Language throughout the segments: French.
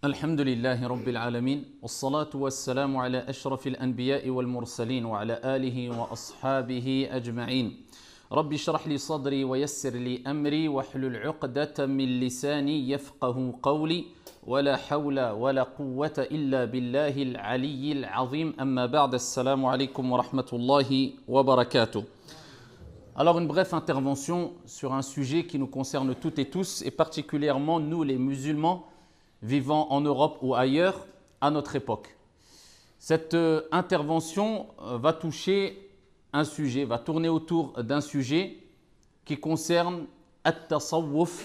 الحمد لله رب العالمين والصلاة والسلام على أشرف الأنبياء والمرسلين وعلى آله وأصحابه أجمعين رب اشرح لي صدري ويسر لي أمري واحلل عقدة من لساني يفقه قولي ولا حول ولا قوة إلا بالله العلي العظيم أما بعد السلام عليكم ورحمة الله وبركاته. Alors une brève intervention sur un sujet qui nous concerne toutes et tous et particulièrement nous les musulmans vivant en Europe ou ailleurs à notre époque. Cette intervention va toucher un sujet, va tourner autour d'un sujet qui concerne at-tasawwuf,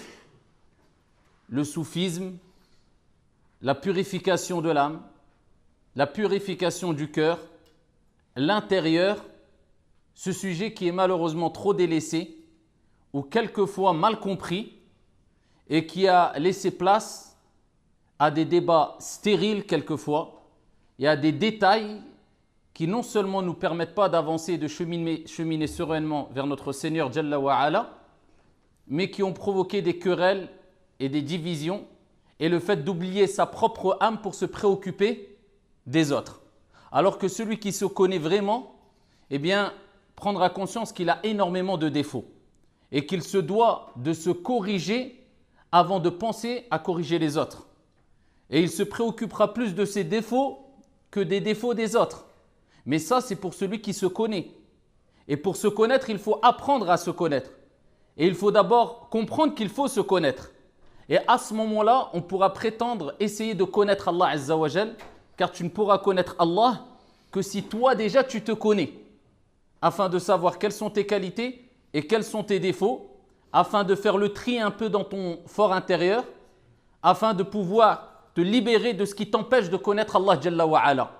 le soufisme, la purification de l'âme, la purification du cœur, l'intérieur, ce sujet qui est malheureusement trop délaissé ou quelquefois mal compris et qui a laissé place à des débats stériles quelquefois et à des détails qui non seulement nous permettent pas d'avancer et de cheminer sereinement vers notre Seigneur Jalla wa Ala, mais qui ont provoqué des querelles et des divisions et le fait d'oublier sa propre âme pour se préoccuper des autres. Alors que celui qui se connaît vraiment, eh bien, prendra conscience qu'il a énormément de défauts et qu'il se doit de se corriger avant de penser à corriger les autres. Et il se préoccupera plus de ses défauts que des défauts des autres. Mais ça, c'est pour celui qui se connaît. Et pour se connaître, il faut apprendre à se connaître. Et il faut d'abord comprendre qu'il faut se connaître. Et à ce moment-là, on pourra prétendre essayer de connaître Allah Azza wa Jal, car tu ne pourras connaître Allah que si toi déjà tu te connais, afin de savoir quelles sont tes qualités et quels sont tes défauts, afin de faire le tri un peu dans ton fort intérieur, afin de pouvoir te libérer de ce qui t'empêche de connaître Allah Jalla wa Ala.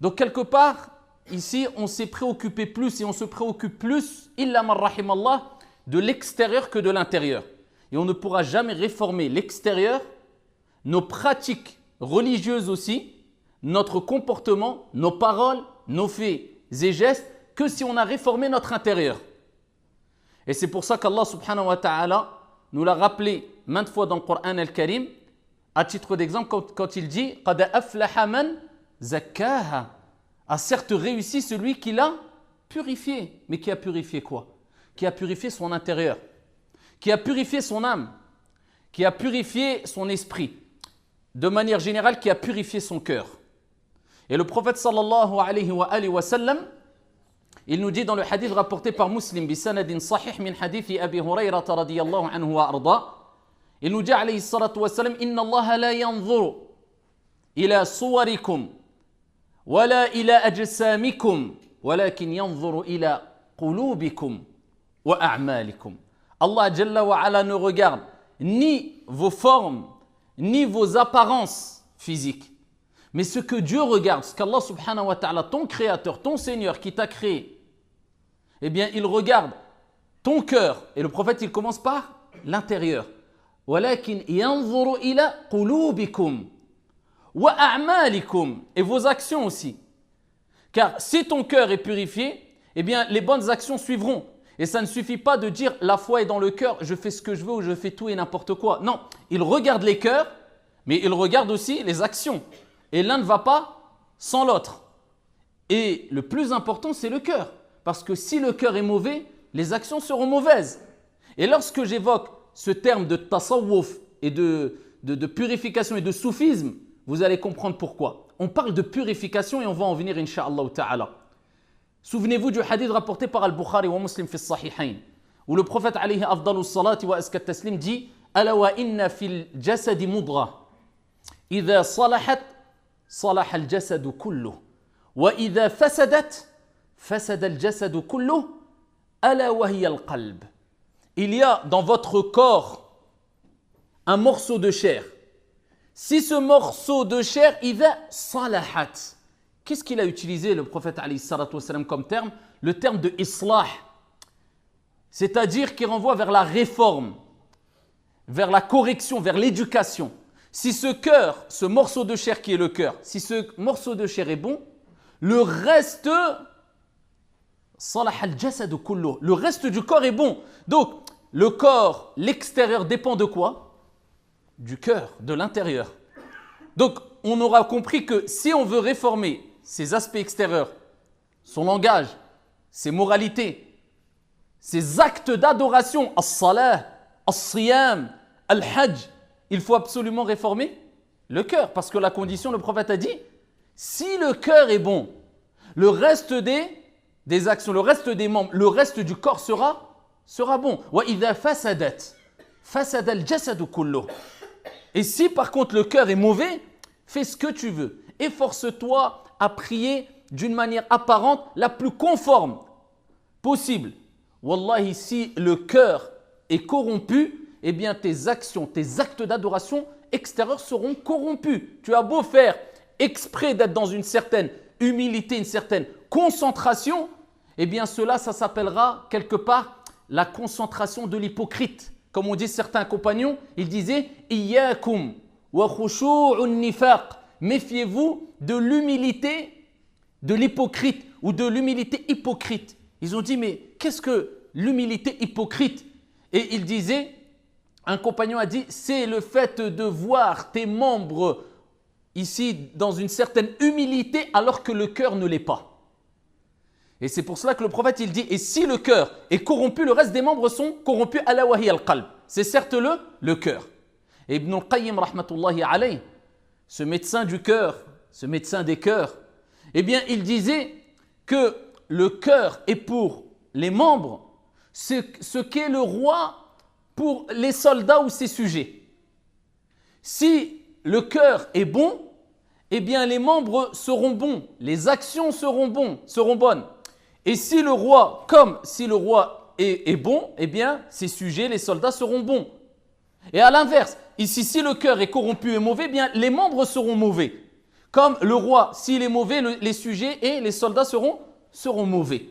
Donc quelque part, ici, on s'est préoccupé plus et on se préoccupe plus, illa man rahim Allah, de l'extérieur que de l'intérieur. Et on ne pourra jamais réformer l'extérieur, nos pratiques religieuses aussi, notre comportement, nos paroles, nos faits et gestes, que si on a réformé notre intérieur. Et c'est pour ça qu'Allah subhanahu wa ta'ala nous l'a rappelé maintes fois dans le Coran al-Karim, à titre d'exemple, quand il dit « Qad aflaha man zakkaha » a certes réussi celui qui l'a purifié. Mais qui a purifié quoi? Qui a purifié son intérieur, qui a purifié son âme, qui a purifié son esprit, de manière générale, qui a purifié son cœur. Et le prophète sallallahu alayhi wa sallam, il nous dit dans le hadith rapporté par Muslim, bi sanadin sahih min hadithi Abi Hurayrata radiyallahu anhu wa arda, il nous dit alayhi salatu wa salam, inna Allah la yanzuru ila suwarikum wala ila ajsamikum walakin yanzuru ila qulubikum wa a'malikum. Allah Jalla wa Ala ne regarde ni vos formes ni vos apparences physiques, mais ce que Dieu regarde, ce qu'Allah subhanahu wa ta'ala, ton créateur, ton Seigneur qui t'a créé, eh bien il regarde ton cœur. Et le prophète il commence par l'intérieur. وَلَكِنْ يَنْظُرُ إِلَى قُلُوبِكُمْ وَأَعْمَالِكُمْ, et vos actions aussi. Car si ton cœur est purifié, eh bien les bonnes actions suivront. Et ça ne suffit pas de dire la foi est dans le cœur, je fais ce que je veux ou je fais tout et n'importe quoi. Non, il regarde les cœurs, mais il regarde aussi les actions. Et l'un ne va pas sans l'autre. Et le plus important, c'est le cœur. Parce que si le cœur est mauvais, les actions seront mauvaises. Et lorsque j'évoque ce terme de tasawwuf et de purification et de soufisme, vous allez comprendre pourquoi. On parle de purification et on va en venir, incha'Allah ta'ala. Souvenez-vous du hadith rapporté par Al-Bukhari wa Muslim fi as-Sahihayn, où le prophète alayhi afdalu salati wa azka taslim dit « Ala wa inna fil jasadi mudra, idha salahat, salaha al-jasadu kulluh, wa idha fasadat, fasada al-jasadu kulluh, ala wa hiya al-qalb. » Il y a dans votre corps un morceau de chair. Si ce morceau de chair, idha salahat, qu'est-ce qu'il a utilisé le prophète alayhi salatu wassalam comme terme? Le terme de islah, c'est-à-dire qui renvoie vers la réforme, vers la correction, vers l'éducation. Si ce cœur, ce morceau de chair qui est le cœur, si ce morceau de chair est bon, le reste, salah al-jasad kulluh, le reste du corps est bon. Donc, le corps, l'extérieur dépend de quoi? Du cœur, de l'intérieur. Donc, on aura compris que si on veut réformer ses aspects extérieurs, son langage, ses moralités, ses actes d'adoration, as-salah, as-siyam, al-hajj, il faut absolument réformer le cœur. Parce que la condition, le prophète a dit, si le cœur est bon, le reste des actions, le reste des membres, le reste du corps sera bon. وَإِذَا فَسَدَتْ فَسَدَ الْجَسَدُ كُلُّهُ. Et si par contre le cœur est mauvais, fais ce que tu veux. Efforce-toi à prier d'une manière apparente la plus conforme possible. Wallahi, si le cœur est corrompu, eh bien tes actions, tes actes d'adoration extérieurs seront corrompus. Tu as beau faire exprès d'être dans une certaine humilité, une certaine concentration, eh bien cela, ça s'appellera quelque part la concentration de l'hypocrite. Comme on dit certains compagnons, ils disaient « Iyyakum wa khushu'un nifaq » méfiez-vous de l'humilité de l'hypocrite ou de l'humilité hypocrite. Ils ont dit, mais qu'est-ce que l'humilité hypocrite? Et il disait, un compagnon a dit, c'est le fait de voir tes membres ici dans une certaine humilité alors que le cœur ne l'est pas. Et c'est pour cela que le prophète il dit, et si le cœur est corrompu, le reste des membres sont corrompus, ala wahi al-qalb. C'est certes le cœur. Et Ibn al-Qayyim, rahmatullahi alayh, ce médecin du cœur, ce médecin des cœurs, eh bien, il disait que le cœur est pour les membres ce qu'est le roi pour les soldats ou ses sujets. Si le cœur est bon, eh bien, les membres seront bons, les actions seront bonnes. Et si le roi, comme si le roi est bon, eh bien, ses sujets, les soldats seront bons. Et à l'inverse, ici, si le cœur est corrompu et mauvais, eh bien, les membres seront mauvais. Comme le roi, s'il est mauvais, les sujets et les soldats seront mauvais.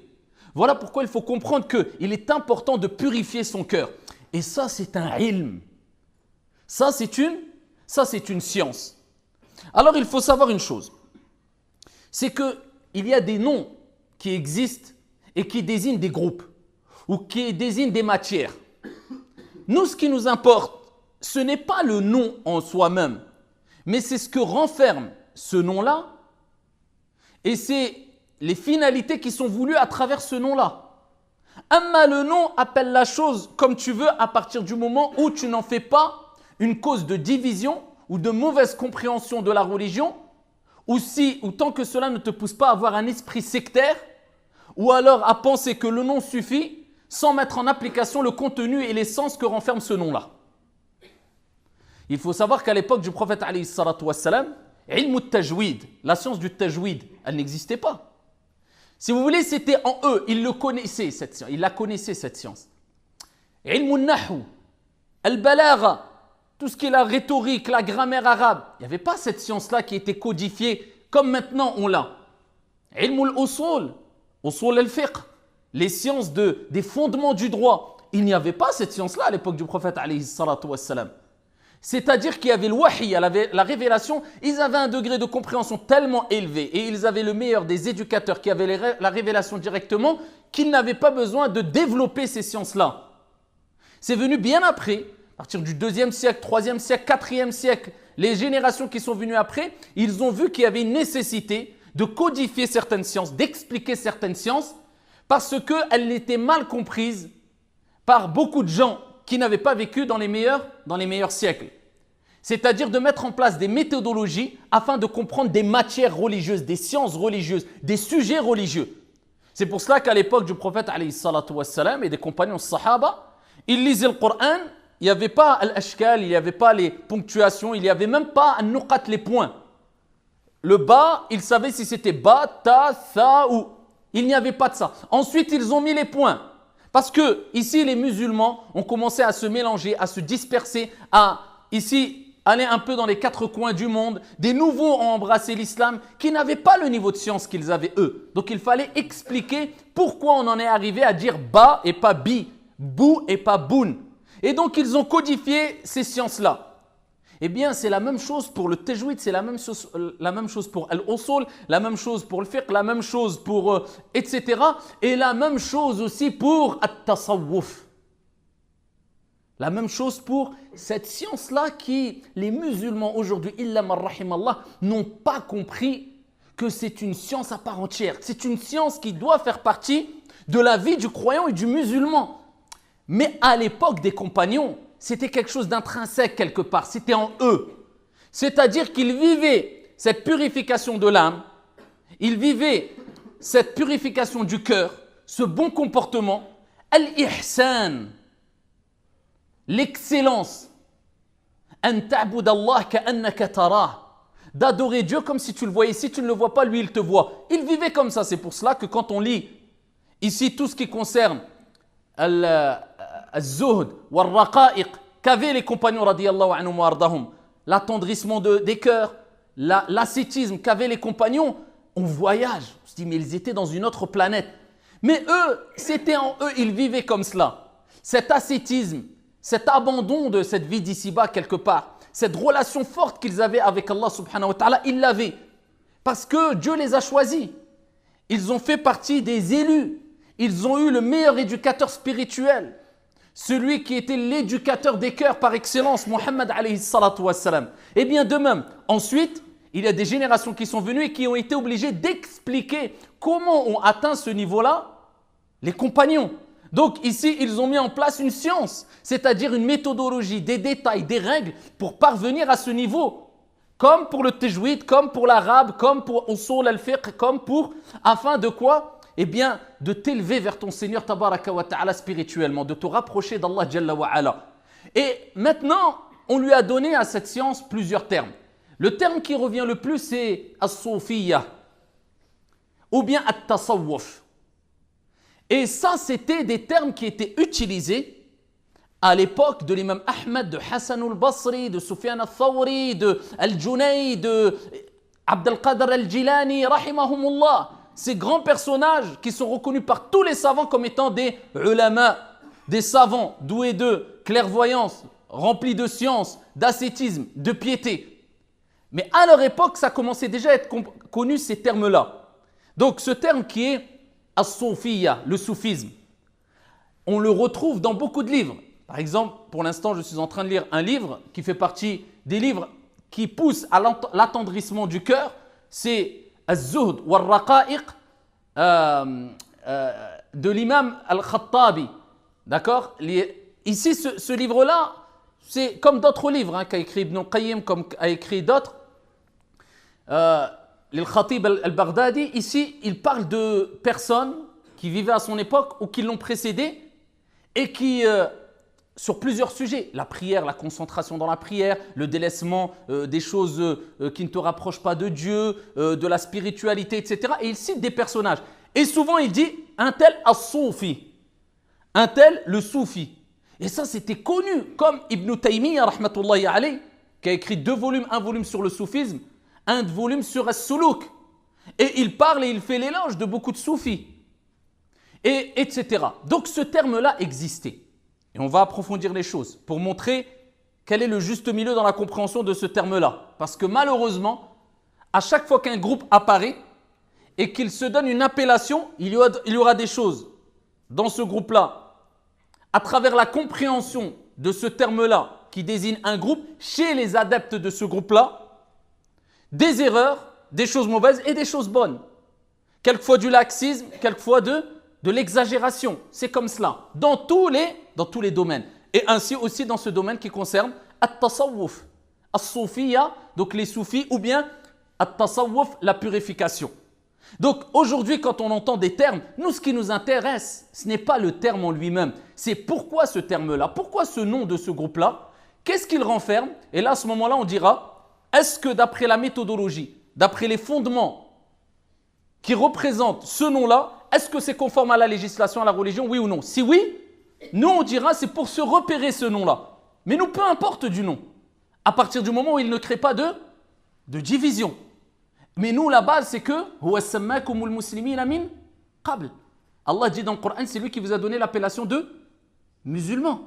Voilà pourquoi il faut comprendre qu'il est important de purifier son cœur. Et ça, c'est un ilm. Ça, c'est une science. Alors, il faut savoir une chose. C'est qu'il y a des noms qui existent et qui désignent des groupes ou qui désignent des matières. Nous, ce qui nous importe, ce n'est pas le nom en soi-même, mais c'est ce que renferme ce nom-là et c'est les finalités qui sont voulues à travers ce nom-là. Amma le nom, appelle la chose comme tu veux à partir du moment où tu n'en fais pas une cause de division ou de mauvaise compréhension de la religion ou tant que cela ne te pousse pas à avoir un esprit sectaire ou alors à penser que le nom suffit sans mettre en application le contenu et l'essence que renferme ce nom-là. Il faut savoir qu'à l'époque du prophète alayhi salatu wassalam, ilm al-tajwid, la science du tajwid, elle n'existait pas. Si vous voulez, c'était en eux, ils la connaissaient cette science. Ilm al-nahu, al-balagha, tout ce qui est la rhétorique, la grammaire arabe, il n'y avait pas cette science-là qui était codifiée comme maintenant on l'a. Ilm al-usul, usul al-fiqh, les sciences des fondements du droit, il n'y avait pas cette science-là à l'époque du prophète alayhi salatu wassalam. C'est-à-dire qu'il y avait le wahi, la révélation, ils avaient un degré de compréhension tellement élevé et ils avaient le meilleur des éducateurs qui avaient la révélation directement qu'ils n'avaient pas besoin de développer ces sciences-là. C'est venu bien après, à partir du 2e siècle, 3e siècle, 4e siècle, les générations qui sont venues après, ils ont vu qu'il y avait une nécessité de codifier certaines sciences, d'expliquer certaines sciences parce qu'elles étaient mal comprises par beaucoup de gens qui n'avaient pas vécu dans les meilleurs siècles. C'est-à-dire de mettre en place des méthodologies afin de comprendre des matières religieuses, des sciences religieuses, des sujets religieux. C'est pour cela qu'à l'époque du prophète alayhi salatu wassalam et des compagnons sahaba, ils lisaient le Coran, il n'y avait pas al-ashkal, il n'y avait pas les ponctuations, il n'y avait même pas an-nuqat, les points. Le ba, ils savaient si c'était ba, ta, tha ou. Il n'y avait pas de ça. Ensuite, ils ont mis les points. Parce que ici, les musulmans ont commencé à se mélanger, à se disperser, à ici aller un peu dans les 4 coins du monde. Des nouveaux ont embrassé l'islam qui n'avaient pas le niveau de science qu'ils avaient eux. Donc il fallait expliquer pourquoi on en est arrivé à dire ba et pas bi, bou et pas boun. Et donc ils ont codifié ces sciences-là. Eh bien, c'est la même chose pour le tajwid, c'est la même chose pour al-usul, la même chose pour le fiqh, la même chose pour etc. Et la même chose aussi pour at-tasawwuf. La même chose pour cette science-là qui, les musulmans aujourd'hui, illa man rahimallah, n'ont pas compris que c'est une science à part entière. C'est une science qui doit faire partie de la vie du croyant et du musulman. Mais à l'époque des compagnons, c'était quelque chose d'intrinsèque quelque part, c'était en eux. C'est-à-dire qu'ils vivaient cette purification de l'âme, ils vivaient cette purification du cœur, ce bon comportement, al-ihsan, l'excellence, an ta'bud Allah ka'annaka tarah, d'adorer Dieu comme si tu le voyais. Si tu ne le vois pas, lui il te voit. Ils vivaient comme ça. C'est pour cela que quand on lit ici tout ce qui concerne al-zuhd wal-raqa'iq qu'avaient les compagnons radiyallahu anhum wa ardahum, l'attendrissement des cœurs, l'ascétisme qu'avaient les compagnons, on voyage. On se dit mais ils étaient dans une autre planète. Mais eux, c'était en eux, ils vivaient comme cela. Cet ascétisme, cet abandon de cette vie d'ici-bas quelque part, cette relation forte qu'ils avaient avec Allah subhanahu wa ta'ala, ils l'avaient. Parce que Dieu les a choisis. Ils ont fait partie des élus. Ils ont eu le meilleur éducateur spirituel. Celui qui était l'éducateur des cœurs par excellence, Muhammad alayhi salatu wassalam. Et bien de même, ensuite, il y a des générations qui sont venues et qui ont été obligées d'expliquer comment ont atteint ce niveau-là les compagnons. Donc ici, ils ont mis en place une science, c'est-à-dire une méthodologie, des détails, des règles pour parvenir à ce niveau. Comme pour le tajwid, comme pour l'arabe, comme pour usul al-fiqh, comme pour, afin de quoi? Eh bien, de t'élever vers ton Seigneur tabaraka wa ta'ala spirituellement, de te rapprocher d'Allah jalla wa ala. Et maintenant, on lui a donné à cette science plusieurs termes. Le terme qui revient le plus, c'est as-soufiyya ou bien at-tasawwuf. Et ça, c'était des termes qui étaient utilisés à l'époque de l'imam Ahmed, de Hassan al-Basri, de Sufyan al-Thawri, de Al-Junayd, de Abd al-Qadir al-Jilani, rahimahumullah. Ces grands personnages qui sont reconnus par tous les savants comme étant des ulama, des savants doués de clairvoyance, remplis de science, d'ascétisme, de piété. Mais à leur époque, ça commençait déjà à être connu ces termes-là. Donc ce terme qui est as-soufiyya, le soufisme, on le retrouve dans beaucoup de livres. Par exemple, pour l'instant, je suis en train de lire un livre qui fait partie des livres qui poussent à l'attendrissement du cœur. C'est Az-Zuhd wal-Raqa'iq de l'imam Al-Khattabi. D'accord? Ici, ce livre-là, c'est comme d'autres livres qu'a écrit Ibn al-Qayyim, comme a écrit d'autres. Al-Khatib al-Baghdadi, ici, il parle de personnes qui vivaient à son époque ou qui l'ont précédé et qui, sur plusieurs sujets, la prière, la concentration dans la prière, le délaissement des choses qui ne te rapprochent pas de Dieu, de la spiritualité, etc. Et il cite des personnages. Et souvent, il dit un tel as-soufi, un tel le soufi. Et ça, c'était connu, comme Ibn Taymiyyah, rahmatullahi alayh, qui a écrit 2 volumes, un volume sur le soufisme, un volume sur as-suluk. Et il parle et il fait l'éloge de beaucoup de soufis, et etc. Donc ce terme-là existait. Et on va approfondir les choses pour montrer quel est le juste milieu dans la compréhension de ce terme-là. Parce que malheureusement, à chaque fois qu'un groupe apparaît et qu'il se donne une appellation, il y aura des choses dans ce groupe-là, à travers la compréhension de ce terme-là qui désigne un groupe, chez les adeptes de ce groupe-là, des erreurs, des choses mauvaises et des choses bonnes. Quelquefois du laxisme, quelquefois de l'exagération. C'est comme cela, dans tous les domaines. Et ainsi aussi dans ce domaine qui concerne at-tasawwuf, as-soufiyya, donc les soufis, ou bien at-tasawwuf, la purification. Donc aujourd'hui, quand on entend des termes, nous, ce qui nous intéresse, ce n'est pas le terme en lui-même. C'est pourquoi ce terme-là, pourquoi ce nom de ce groupe-là, qu'est-ce qu'il renferme? Et là, à ce moment-là, on dira, est-ce que d'après la méthodologie, d'après les fondements qui représentent ce nom-là, est-ce que c'est conforme à la législation, à la religion, oui ou non? Si oui, nous on dira c'est pour se repérer ce nom-là. Mais nous, peu importe du nom, à partir du moment où il ne crée pas de division. Mais nous, la base, c'est que Allah dit dans le Coran, c'est lui qui vous a donné l'appellation de musulman.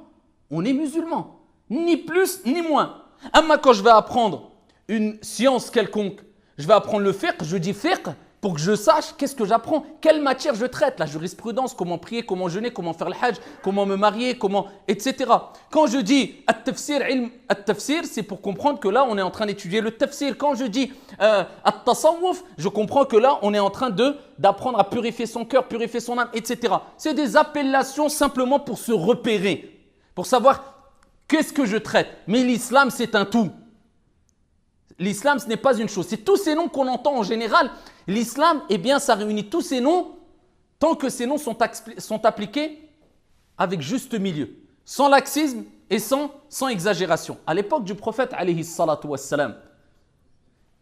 On est musulman, ni plus ni moins. Amma quand je vais apprendre une science quelconque, je vais apprendre le fiqh, je dis fiqh, pour que je sache qu'est-ce que j'apprends, quelle matière je traite, la jurisprudence, comment prier, comment jeûner, comment faire le hajj, comment me marier, etc. Quand je dis at-tafsir, c'est pour comprendre que là, on est en train d'étudier le tafsir. Quand je dis at-tasawwuf, je comprends que là, on est en train d'apprendre à purifier son cœur, purifier son âme, etc. C'est des appellations simplement pour se repérer, pour savoir qu'est-ce que je traite. Mais l'islam, c'est un tout. L'islam, ce n'est pas une chose. C'est tous ces noms qu'on entend en général. L'islam, eh bien, ça réunit tous ces noms tant que ces noms sont appliqués avec juste milieu, sans laxisme et sans exagération. À l'époque du prophète, alayhi salatu wassalam,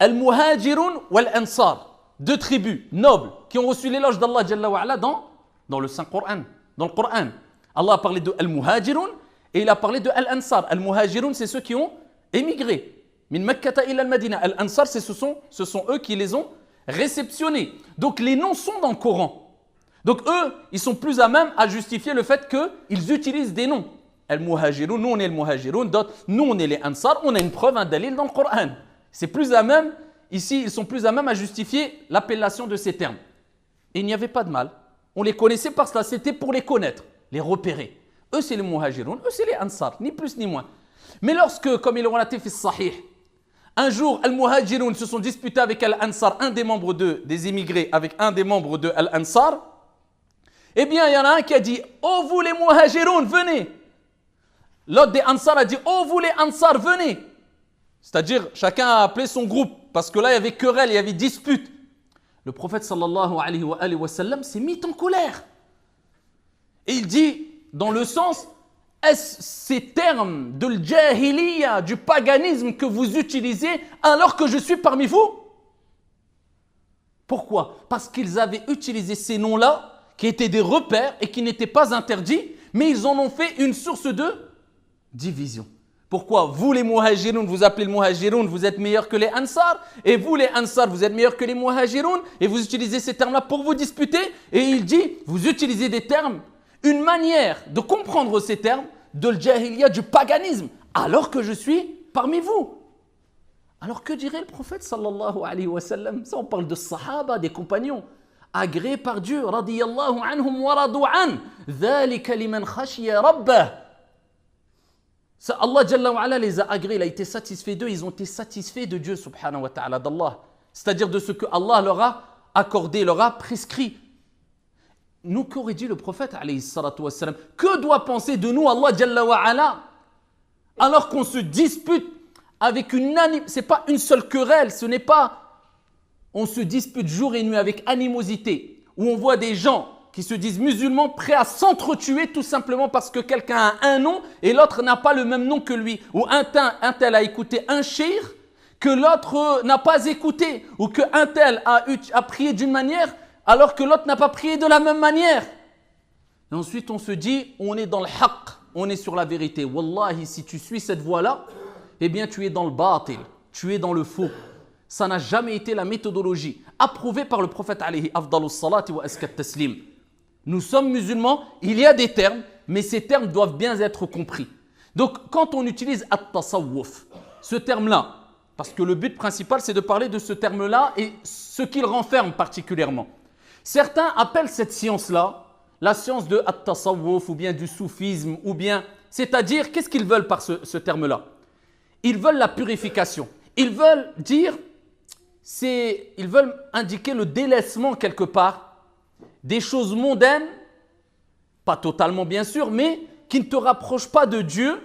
Al-Muhajirun wal-Ansar, deux tribus nobles qui ont reçu l'éloge d'Allah Jalla wa Ala dans le Saint-Coran, dans le Coran. Allah a parlé de Al-Muhajirun et il a parlé de Al-Ansar. Al-Muhajirun, c'est ceux qui ont émigré. Min Makkata ila al-Madina. Al-Ansar, ce sont eux qui les ont réceptionnés. Donc les noms sont dans le Coran. Donc eux, ils sont plus à même à justifier le fait qu'ils utilisent des noms. Al-Muhajirun, nous on est le Muhajirun, nous on est les Ansar, on a une preuve, un dalil dans le Coran. C'est plus à même, ici, ils sont plus à même à justifier l'appellation de ces termes. Et il n'y avait pas de mal. On les connaissait parce que c'était pour les connaître, les repérer. Eux, c'est les Muhajirun, eux, c'est les Ansar, ni plus ni moins. Mais lorsque, comme il est relaté fi Sahih, un jour, Al-Muhajirun se sont disputés avec Al-Ansar, un des membres des immigrés, avec un des membres de Al-Ansar. Eh bien, il y en a un qui a dit « Oh, vous les Muhajirun, venez !» L'autre des Ansar a dit « Oh, vous les Ansar, venez !» C'est-à-dire, chacun a appelé son groupe, parce que là, il y avait querelle, il y avait dispute. Le prophète sallallahu alayhi wa sallam s'est mis en colère. Et il dit, dans le sens, est-ce ces termes de l'jahiliya, du paganisme que vous utilisez alors que je suis parmi vous? Pourquoi? Parce qu'ils avaient utilisé ces noms-là qui étaient des repères et qui n'étaient pas interdits, mais ils en ont fait une source de division. Pourquoi? Vous les Muhajirun, vous appelez le Muhajirun, vous êtes meilleurs que les Ansar, et vous les Ansar, vous êtes meilleurs que les Muhajirun, et vous utilisez ces termes-là pour vous disputer, et il dit, vous utilisez des termes, une manière de comprendre ces termes de l'jahiliya, du paganisme, alors que je suis parmi vous. Alors que dirait le prophète sallallahu alayhi wa sallam? Ça, on parle de sahaba, des compagnons, agréés par Dieu, radiyallahu anhum wa radu an, dhalika liman khashiya rabbah. Ça, Allah Jalla wa Ala les a agréés, il a été satisfait d'eux, ils ont été satisfaits de Dieu subhanahu wa ta'ala, d'Allah. C'est-à-dire de ce que Allah leur a accordé, leur a prescrit. Nous, qu'aurait dit le prophète alayhi salatu wassalam? Que doit penser de nous Allah Jalla wa Ala alors qu'on se dispute avec c'est pas une seule querelle, ce n'est pas on se dispute jour et nuit avec animosité, où on voit des gens qui se disent musulmans prêts à s'entretuer tout simplement parce que quelqu'un a un nom et l'autre n'a pas le même nom que lui, ou un tel a écouté un shir que l'autre n'a pas écouté, ou qu'un tel a prié d'une manière alors que l'autre n'a pas prié de la même manière. Et ensuite, on se dit, on est dans le haqq, on est sur la vérité. Wallahi, si tu suis cette voie-là, eh bien, tu es dans le batil, tu es dans le faux. Ça n'a jamais été la méthodologie approuvée par le prophète alayhi afdalus salati wa askat taslim. Nous sommes musulmans, il y a des termes, mais ces termes doivent bien être compris. Donc, quand on utilise at-tasawwuf, ce terme-là, parce que le but principal, c'est de parler de ce terme-là et ce qu'il renferme particulièrement. Certains appellent cette science-là la science de at-tasawwuf ou bien du soufisme, ou bien, c'est-à-dire, qu'est-ce qu'ils veulent par ce terme-là? Ils veulent la purification. Ils veulent dire, ils veulent indiquer le délaissement quelque part des choses mondaines, pas totalement bien sûr, mais qui ne te rapprochent pas de Dieu,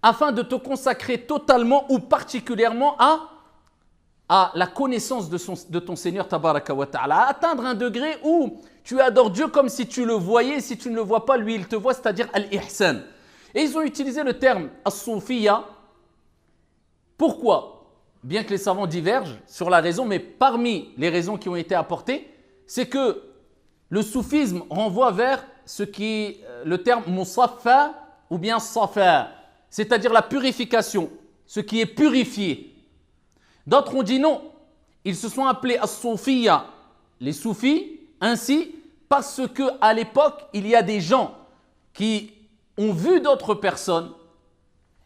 afin de te consacrer totalement ou particulièrement à la connaissance de ton Seigneur tabaraka wa ta'ala, à atteindre un degré où tu adores Dieu comme si tu le voyais, si tu ne le vois pas, lui il te voit, c'est-à-dire al-ihsan. Et ils ont utilisé le terme as-soufiyya. Pourquoi? Bien que les savants divergent sur la raison, mais parmi les raisons qui ont été apportées, c'est que le soufisme renvoie vers ce qui est le terme musaffa ou bien safa, c'est-à-dire la purification, ce qui est purifié. D'autres ont dit non, ils se sont appelés as-soufiyya, les soufis, ainsi parce qu'à l'époque, il y a des gens qui ont vu d'autres personnes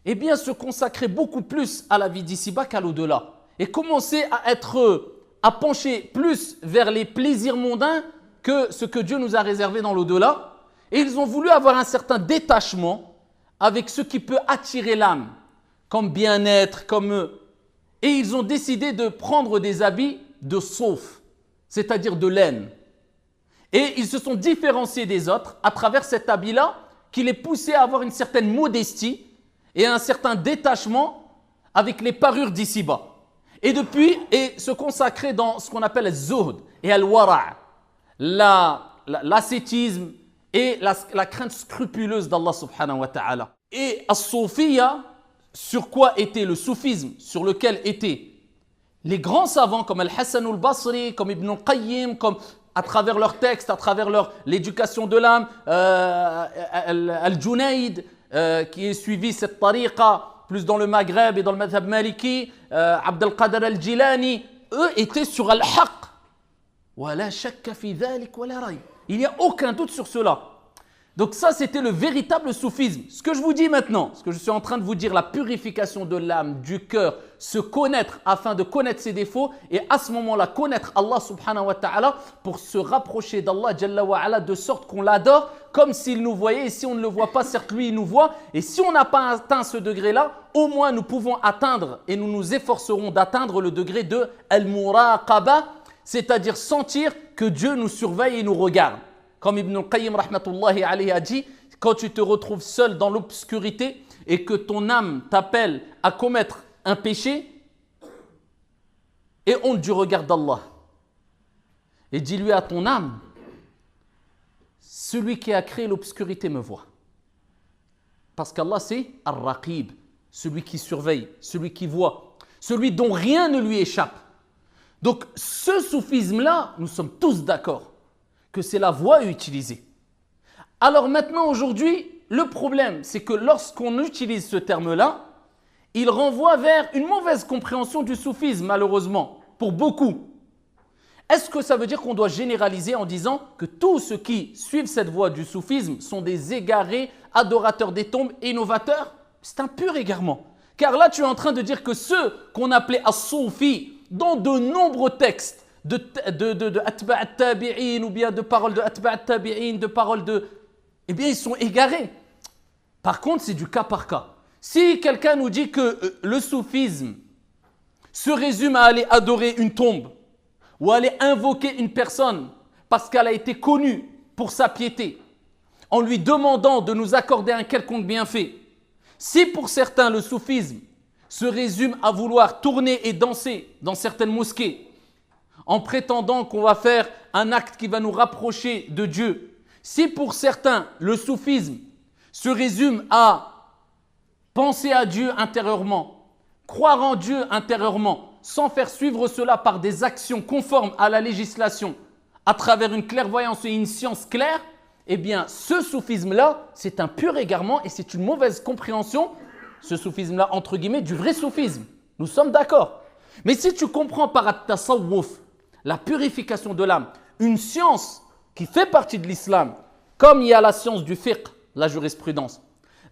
eh bien, se consacrer beaucoup plus à la vie d'ici-bas qu'à l'au-delà et commencer à être à pencher plus vers les plaisirs mondains que ce que Dieu nous a réservé dans l'au-delà. Et ils ont voulu avoir un certain détachement avec ce qui peut attirer l'âme, comme bien-être, comme... Et ils ont décidé de prendre des habits de sauf, c'est-à-dire de laine. Et ils se sont différenciés des autres à travers cet habit-là qui les poussait à avoir une certaine modestie et un certain détachement avec les parures d'ici-bas. Et depuis, se consacrer dans ce qu'on appelle le zuhd et al-wara', l'ascétisme et la crainte scrupuleuse d'Allah subhanahu wa ta'ala. Et as-soufiyya, sur quoi était le soufisme, sur lequel étaient les grands savants comme Al-Hassan al-Basri, comme Ibn al-Qayyim, comme à travers leurs textes, à travers l'éducation de l'âme, Al-Junayd, qui est suivi cette tariqa, plus dans le Maghreb et dans le madhab maliki, Abd al-Qadir al-Jilani, eux étaient sur al-haq. Wala shakka fi dhalik wala ray. Il n'y a aucun doute sur cela. Donc ça, c'était le véritable soufisme. Ce que je vous dis maintenant, ce que je suis en train de vous dire, la purification de l'âme, du cœur, se connaître afin de connaître ses défauts et à ce moment-là, connaître Allah subhanahu wa ta'ala pour se rapprocher d'Allah jalla wa ala de sorte qu'on l'adore comme s'il nous voyait. Et si on ne le voit pas, certes lui il nous voit. Et si on n'a pas atteint ce degré-là, au moins nous pouvons atteindre et nous nous efforcerons d'atteindre le degré de al-muraqaba, c'est-à-dire sentir que Dieu nous surveille et nous regarde. Comme Ibn al-Qayyim rahmatullahi alayhi a dit, quand tu te retrouves seul dans l'obscurité et que ton âme t'appelle à commettre un péché, et honte du regard d'Allah. Et dis-lui à ton âme, celui qui a créé l'obscurité me voit. Parce qu'Allah c'est Ar-Raqib, celui qui surveille, celui qui voit, celui dont rien ne lui échappe. Donc ce soufisme-là, nous sommes tous d'accord que c'est la voie utilisée. Alors maintenant, aujourd'hui, le problème, c'est que lorsqu'on utilise ce terme-là, il renvoie vers une mauvaise compréhension du soufisme, malheureusement, pour beaucoup. Est-ce que ça veut dire qu'on doit généraliser en disant que tous ceux qui suivent cette voie du soufisme sont des égarés, adorateurs des tombes, innovateurs? C'est un pur égarement. Car là, tu es en train de dire que ceux qu'on appelait as-soufi, dans de nombreux textes, de atba' at-tabi'in ou bien de paroles de atba' at-tabi'in, de paroles de... Eh bien, ils sont égarés. Par contre, c'est du cas par cas. Si quelqu'un nous dit que le soufisme se résume à aller adorer une tombe ou à aller invoquer une personne parce qu'elle a été connue pour sa piété, en lui demandant de nous accorder un quelconque bienfait, si pour certains le soufisme se résume à vouloir tourner et danser dans certaines mosquées, en prétendant qu'on va faire un acte qui va nous rapprocher de Dieu. Si pour certains, le soufisme se résume à penser à Dieu intérieurement, croire en Dieu intérieurement, sans faire suivre cela par des actions conformes à la législation, à travers une clairvoyance et une science claire, eh bien, ce soufisme-là, c'est un pur égarement et c'est une mauvaise compréhension, ce soufisme-là, entre guillemets, du vrai soufisme. Nous sommes d'accord. Mais si tu comprends par at-tasawwuf, la purification de l'âme, une science qui fait partie de l'islam, comme il y a la science du fiqh, la jurisprudence,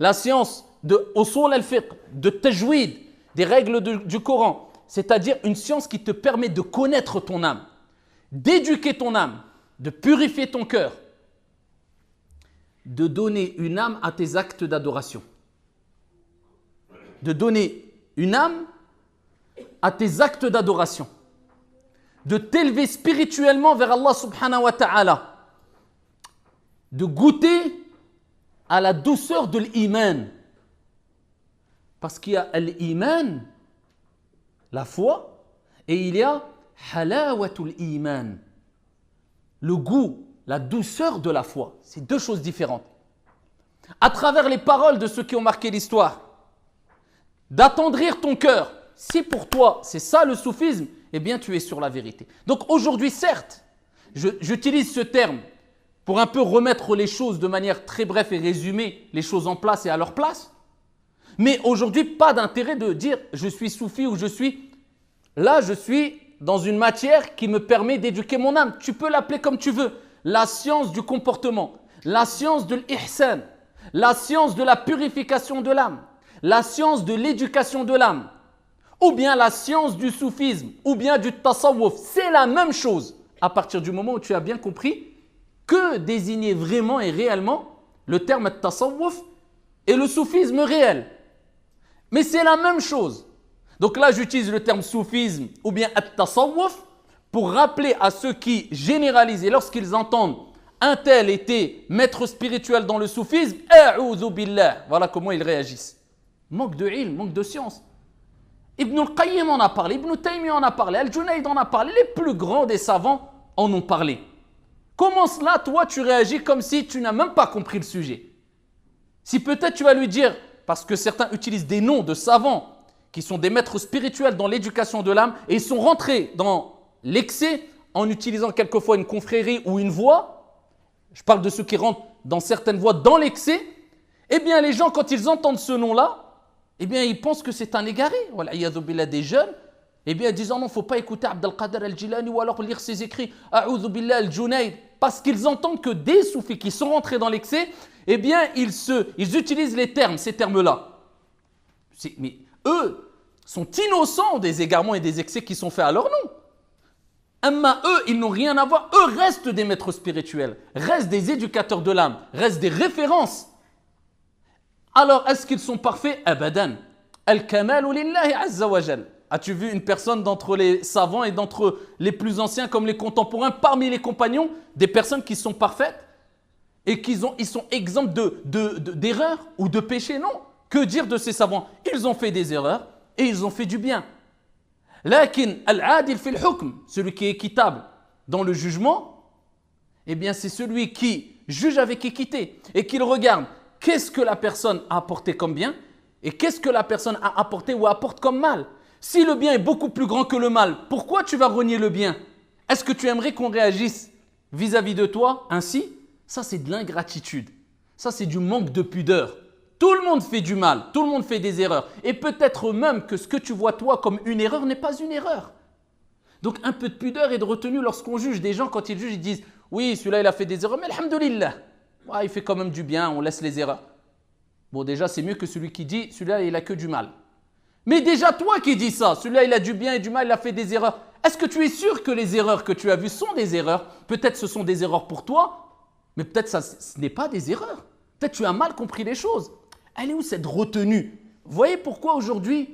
la science de usul al-fiqh, de tajwid, des règles du Coran, c'est-à-dire une science qui te permet de connaître ton âme, d'éduquer ton âme, de purifier ton cœur, de donner une âme à tes actes d'adoration, de donner une âme à tes actes d'adoration, de t'élever spirituellement vers Allah subhanahu wa ta'ala, de goûter à la douceur de l'iman. Parce qu'il y a l'iman, la foi, et il y a halawatul iman, le goût, la douceur de la foi. C'est deux choses différentes. À travers les paroles de ceux qui ont marqué l'histoire, d'attendrir ton cœur. Si pour toi c'est ça le soufisme, eh bien tu es sur la vérité. Donc aujourd'hui, certes, j'utilise ce terme pour un peu remettre les choses de manière très brève et résumer les choses en place et à leur place. Mais aujourd'hui, pas d'intérêt de dire je suis soufi ou je suis... Là, je suis dans une matière qui me permet d'éduquer mon âme. Tu peux l'appeler comme tu veux. La science du comportement, la science de l'ihsan, la science de la purification de l'âme, la science de l'éducation de l'âme. ou bien la science du soufisme, ou bien du tasawwuf, c'est la même chose. À partir du moment où tu as bien compris que désigner vraiment et réellement le terme tasawwuf et le soufisme réel. Mais c'est la même chose. Donc là, j'utilise le terme soufisme ou bien tasawwuf pour rappeler à ceux qui généralisent et lorsqu'ils entendent un tel était maître spirituel dans le soufisme, a'oudhu billah. Voilà comment ils réagissent. Manque de ilm, manque de science. Ibn al-Qayyim en a parlé, Ibn Taymiyyah en a parlé, Al-Junayd en a parlé, les plus grands des savants en ont parlé. Comment cela, toi, tu réagis comme si tu n'as même pas compris le sujet? Si peut-être tu vas lui dire, parce que certains utilisent des noms de savants qui sont des maîtres spirituels dans l'éducation de l'âme et ils sont rentrés dans l'excès en utilisant quelquefois une confrérie ou une voie, je parle de ceux qui rentrent dans certaines voies dans l'excès, eh bien les gens quand ils entendent ce nom-là, eh bien ils pensent que c'est un égaré. Voilà, il y a des jeunes, eh bien ils disent non, il ne faut pas écouter Abd al-Qadir al-Jilani ou alors lire ses écrits, A'udhu billah al-Junayd, parce qu'ils entendent que des soufis qui sont rentrés dans l'excès, eh bien ils utilisent les termes, ces termes-là. Mais eux sont innocents des égarements et des excès qui sont faits à leur nom. Amma eux, ils n'ont rien à voir. Eux restent des maîtres spirituels, restent des éducateurs de l'âme, restent des références. Alors, est-ce qu'ils sont parfaits? Abadan. Al-kamalu lillahi azza wa jal. As-tu vu une personne d'entre les savants et d'entre les plus anciens comme les contemporains, parmi les compagnons, des personnes qui sont parfaites et ils sont exempts d'erreurs ou de péchés? Non. Que dire de ces savants? Ils ont fait des erreurs et ils ont fait du bien. Lakin al-adil fil hukm, celui qui est équitable dans le jugement, eh bien c'est celui qui juge avec équité et qui regarde qu'est-ce que la personne a apporté comme bien et qu'est-ce que la personne a apporté ou apporte comme mal. Si le bien est beaucoup plus grand que le mal, pourquoi tu vas renier le bien? Est-ce que tu aimerais qu'on réagisse vis-à-vis de toi ainsi? Ça c'est de l'ingratitude, ça c'est du manque de pudeur. Tout le monde fait du mal, tout le monde fait des erreurs. Et peut-être même que ce que tu vois toi comme une erreur n'est pas une erreur. Donc un peu de pudeur et de retenue lorsqu'on juge des gens, quand ils jugent, ils disent « Oui, celui-là il a fait des erreurs, mais alhamdoulilah, ouais, il fait quand même du bien, on laisse les erreurs. » Bon déjà c'est mieux que celui qui dit « Celui-là il a que du mal. » Mais déjà toi qui dis ça, celui-là il a du bien et du mal, il a fait des erreurs. Est-ce que tu es sûr que les erreurs que tu as vues sont des erreurs? Peut-être ce sont des erreurs pour toi, mais peut-être ce n'est pas des erreurs. Peut-être tu as mal compris les choses. Elle est où cette retenue? Vous voyez pourquoi aujourd'hui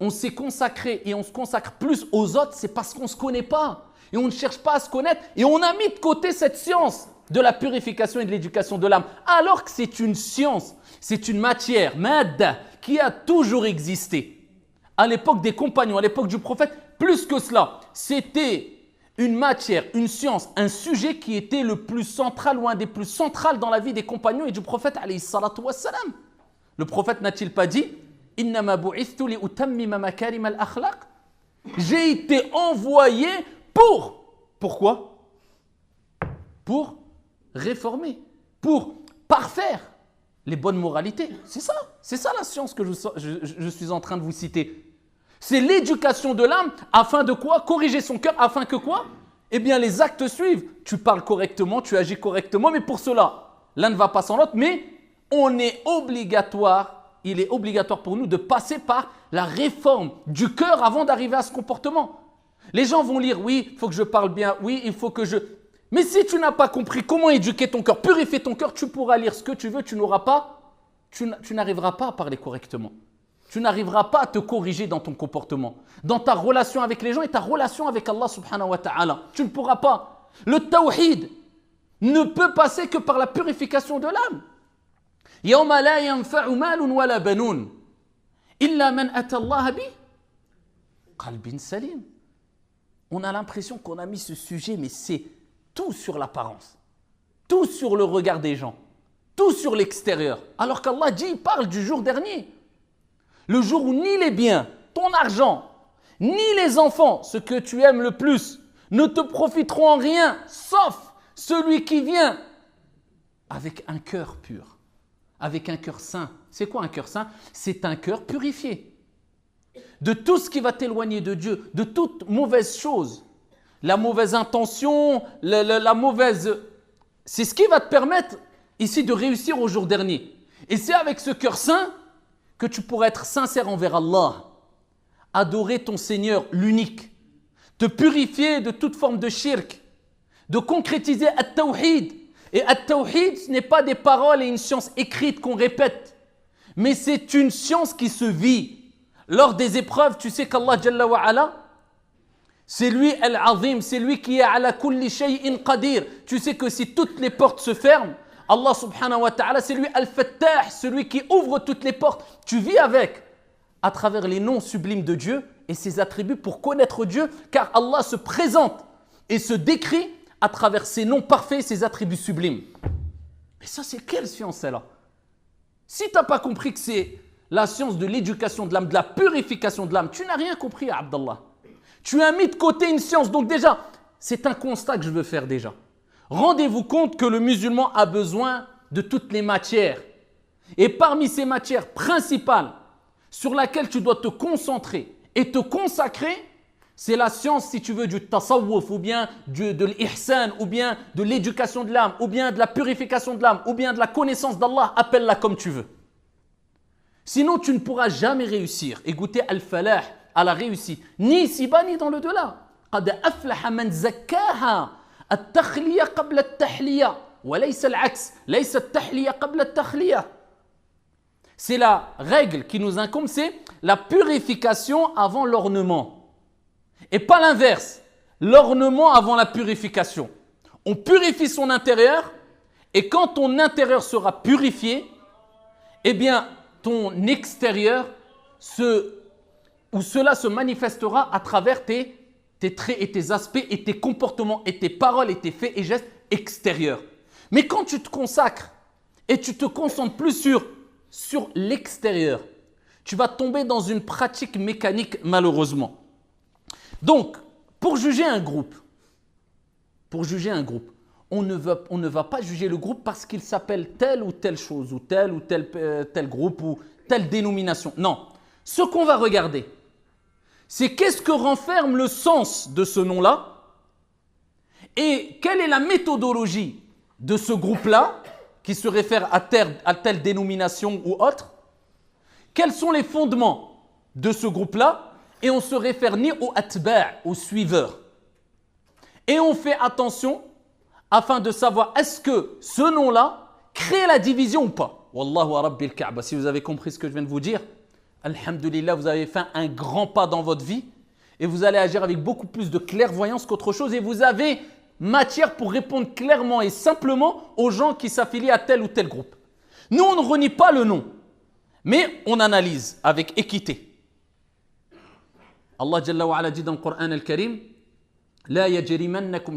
on s'est consacré et on se consacre plus aux autres? C'est parce qu'on ne se connaît pas et on ne cherche pas à se connaître et on a mis de côté cette science de la purification et de l'éducation de l'âme, alors que c'est une science, c'est une matière, madda, qui a toujours existé. À l'époque des compagnons, à l'époque du prophète, plus que cela, c'était une matière, une science, un sujet qui était le plus central ou un des plus centrales dans la vie des compagnons et du prophète alayhi salatu wassalam. Le prophète n'a-t-il pas dit « Innama bu'ithtu li utammima makarim al-akhlaq » J'ai été envoyé pour. Pourquoi? Pour réformer, pour parfaire les bonnes moralités. C'est ça la science que je suis en train de vous citer. C'est l'éducation de l'âme afin de quoi? Corriger son cœur afin que quoi? Eh bien les actes suivent. Tu parles correctement, tu agis correctement, mais pour cela, l'un ne va pas sans l'autre, mais il est obligatoire pour nous de passer par la réforme du cœur avant d'arriver à ce comportement. Les gens vont lire, oui, il faut que je parle bien, oui, il faut que je... Mais si tu n'as pas compris comment éduquer ton cœur, purifier ton cœur, tu pourras lire ce que tu veux, tu n'arriveras pas à parler correctement. Tu n'arriveras pas à te corriger dans ton comportement, dans ta relation avec les gens et ta relation avec Allah subhanahu wa ta'ala. Tu ne pourras pas. Le tawhid ne peut passer que par la purification de l'âme. يَوْمَ لَا يَنْفَعُ مَالٌ وَلَا بَنُونَ إِلَّا مَنْ أَتَى اللَّهَ بِقَلْبٍ سَلِيمٍ. On a l'impression qu'on a mis ce sujet, mais c'est tout sur l'apparence, tout sur le regard des gens, tout sur l'extérieur. Alors qu'Allah dit, il parle du jour dernier. Le jour où ni les biens, ton argent, ni les enfants, ce que tu aimes le plus, ne te profiteront en rien, sauf celui qui vient avec un cœur pur, avec un cœur saint. C'est quoi un cœur saint? C'est un cœur purifié de tout ce qui va t'éloigner de Dieu, de toute mauvaise chose. La mauvaise intention, la mauvaise... C'est ce qui va te permettre ici de réussir au jour dernier. Et c'est avec ce cœur saint que tu pourras être sincère envers Allah, adorer ton Seigneur, l'unique, te purifier de toute forme de shirk, de concrétiser at-tawhid. Et at-tawhid, ce n'est pas des paroles et une science écrite qu'on répète, mais c'est une science qui se vit. Lors des épreuves, tu sais qu'Allah Jalla wa Ala, c'est lui Al-Azim, c'est lui qui est ala kulli shay'in qadir. Tu sais que si toutes les portes se ferment, Allah subhanahu wa ta'ala, c'est lui Al-Fattah, celui qui ouvre toutes les portes. Tu vis avec, à travers les noms sublimes de Dieu et ses attributs pour connaître Dieu, car Allah se présente et se décrit à travers ses noms parfaits et ses attributs sublimes. Mais ça, c'est quelle science, celle-là? Si tu n'as pas compris que c'est la science de l'éducation de l'âme, de la purification de l'âme, tu n'as rien compris, Abdallah. Tu as mis de côté une science. Donc déjà, c'est un constat que je veux faire déjà. Rendez-vous compte que le musulman a besoin de toutes les matières. Et parmi ces matières principales sur laquelle tu dois te concentrer et te consacrer, c'est la science, si tu veux, du tasawwuf, ou bien de l'ihsan, ou bien de l'éducation de l'âme, ou bien de la purification de l'âme, ou bien de la connaissance d'Allah, appelle-la comme tu veux. Sinon, tu ne pourras jamais réussir et goûter al-falah, à la réussite, ni ici-bas, ni dans le delà. قَدْ أَفْلَحَ مَنْ زَكَّاهَا التَّخْلِيَةَ قَبْلَ التَّحْلِيَةِ وَلَيْسَ الْعَكْسِ لَيْسَ التَّحْلِيَةَ قَبْلَ التَّخْلِيَةِ. C'est la règle qui nous incombe, c'est la purification avant l'ornement. Et pas l'inverse, l'ornement avant la purification. On purifie son intérieur et quand ton intérieur sera purifié, eh bien ton extérieur cela se manifestera à travers tes traits et tes aspects et tes comportements et tes paroles et tes faits et gestes extérieurs. Mais quand tu te consacres et tu te concentres plus sur l'extérieur, tu vas tomber dans une pratique mécanique malheureusement. Donc, pour juger un groupe, on ne va pas juger le groupe parce qu'il s'appelle telle ou telle chose, ou tel groupe, ou telle dénomination. Non, ce qu'on va regarder, c'est qu'est-ce que renferme le sens de ce nom-là et quelle est la méthodologie de ce groupe-là qui se réfère à telle dénomination ou autre. Quels sont les fondements de ce groupe-là? Et on se réfère ni aux atba', aux suiveurs. Et on fait attention afin de savoir est-ce que ce nom-là crée la division ou pas. Wallahu rabbil Ka'ba. Si vous avez compris ce que je viens de vous dire, alhamdulillah, vous avez fait un grand pas dans votre vie et vous allez agir avec beaucoup plus de clairvoyance qu'autre chose et vous avez matière pour répondre clairement et simplement aux gens qui s'affilient à tel ou tel groupe. Nous, on ne renie pas le nom, mais on analyse avec équité. Allah Jalla wa Ala dit dans le Coran al-Karim لا يجرمنكم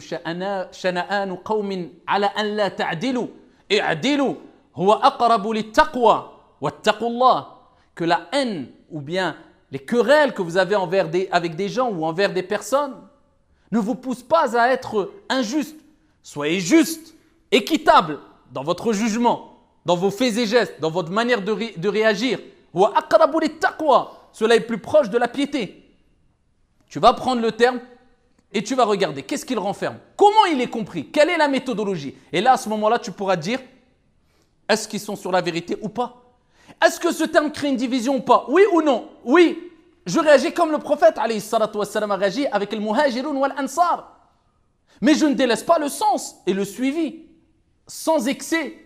شنآن قوم على أن لا تعدلوا اعدلوا هو أقرب للتقوى واتقوا الله. Que la haine ou bien les querelles que vous avez avec des gens ou envers des personnes ne vous poussent pas à être injuste. Soyez juste, équitable dans votre jugement, dans vos faits et gestes, dans votre manière de réagir. هو أقرب للتقوى. Cela est plus proche de la piété. Tu vas prendre le terme et tu vas regarder qu'est-ce qu'il renferme, comment il est compris, quelle est la méthodologie. Et là, à ce moment-là, tu pourras dire est-ce qu'ils sont sur la vérité ou pas? Est-ce que ce terme crée une division ou pas? Oui ou non? Oui, je réagis comme le prophète alayhi salatu wassalam a réagi avec le muhajirun wal ansar. Mais je ne délaisse pas le sens et le suivi, sans excès,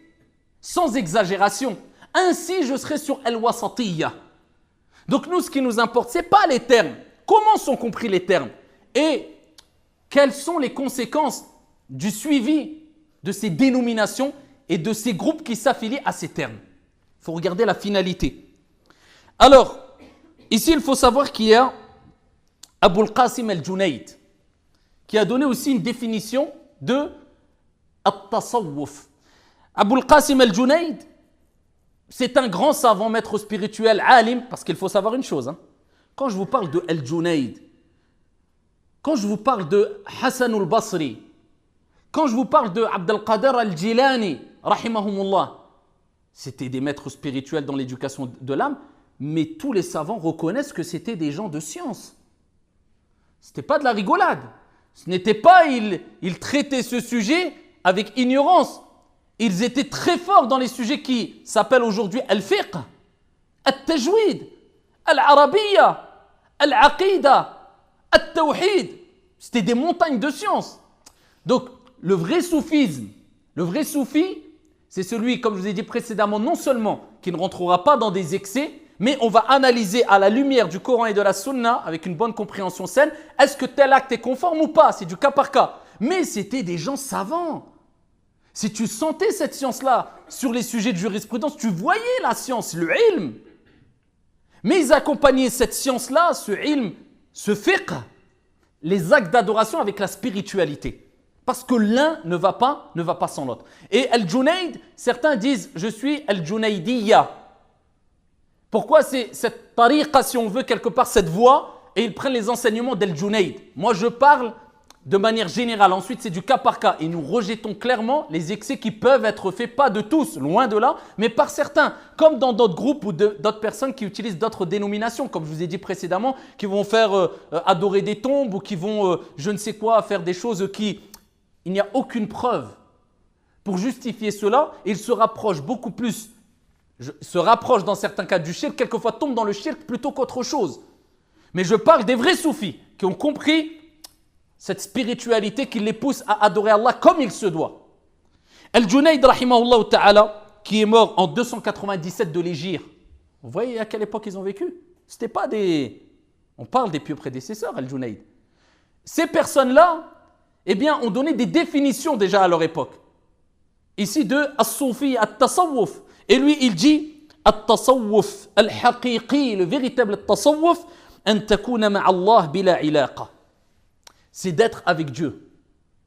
sans exagération. Ainsi, je serai sur al-wasatiyya. Donc nous, ce qui nous importe, ce n'est pas les termes. Comment sont compris les termes? Et quelles sont les conséquences du suivi de ces dénominations et de ces groupes qui s'affilient à ces termes? Il faut regarder la finalité. Alors, ici, il faut savoir qu'il y a Abul Qasim al-Junayd qui a donné aussi une définition de at-tasawwuf. Abul Qasim al-Junayd, c'est un grand savant, maître spirituel, alim, parce qu'il faut savoir une chose. Quand je vous parle de al-Junayd, quand je vous parle de Hassan al-Basri, quand je vous parle de Abd al-Qadir al-Jilani, rahimahumullah, c'était des maîtres spirituels dans l'éducation de l'âme, mais tous les savants reconnaissent que c'était des gens de science. Ce n'était pas de la rigolade. Ce n'était pas, ils traitaient ce sujet avec ignorance. Ils étaient très forts dans les sujets qui s'appellent aujourd'hui al-fiqh, al-tajwid, al-arabiyya, al-aqida, al-tawhid. C'était des montagnes de sciences. Donc, le vrai soufisme, le vrai soufi, c'est celui, comme je vous ai dit précédemment, non seulement qui ne rentrera pas dans des excès, mais on va analyser à la lumière du Coran et de la Sunna, avec une bonne compréhension saine, est-ce que tel acte est conforme ou pas? C'est du cas par cas. Mais c'était des gens savants. Si tu sentais cette science-là sur les sujets de jurisprudence, tu voyais la science, le ilm. Mais ils accompagnaient cette science-là, ce ilm, ce fiqh, les actes d'adoration avec la spiritualité. Parce que l'un ne va pas sans l'autre. Et Al-Junayd, certains disent, je suis Al-Junaydiyya. Pourquoi c'est cette tariqa, si on veut, quelque part, cette voie, et ils prennent les enseignements d'Al-Junayd. Moi, je parle de manière générale. Ensuite, c'est du cas par cas. Et nous rejetons clairement les excès qui peuvent être faits, pas de tous, loin de là, mais par certains. Comme dans d'autres groupes ou d'autres personnes qui utilisent d'autres dénominations, comme je vous ai dit précédemment, qui vont faire adorer des tombes ou qui vont, je ne sais quoi, faire des choses qui... Il n'y a aucune preuve pour justifier cela. Ils se rapprochent beaucoup plus, se rapprochent dans certains cas du shirk, quelquefois tombent dans le shirk plutôt qu'autre chose. Mais je parle des vrais soufis qui ont compris cette spiritualité qui les pousse à adorer Allah comme il se doit. Al-Junayd, rahimahullah ta'ala, qui est mort en 297 de l'Hégire. Vous voyez à quelle époque ils ont vécu? C'était pas des... On parle des pieux prédécesseurs, Al-Junayd. Ces personnes-là, eh bien, ont donné des définitions déjà à leur époque. Ici de As-Soufi, At-Tasawwuf. Et lui, il dit At-Tasawwuf, Al-Haqiqi, le véritable Tasawwuf, An takuna ma'Allah bila ilaqa. C'est d'être avec Dieu,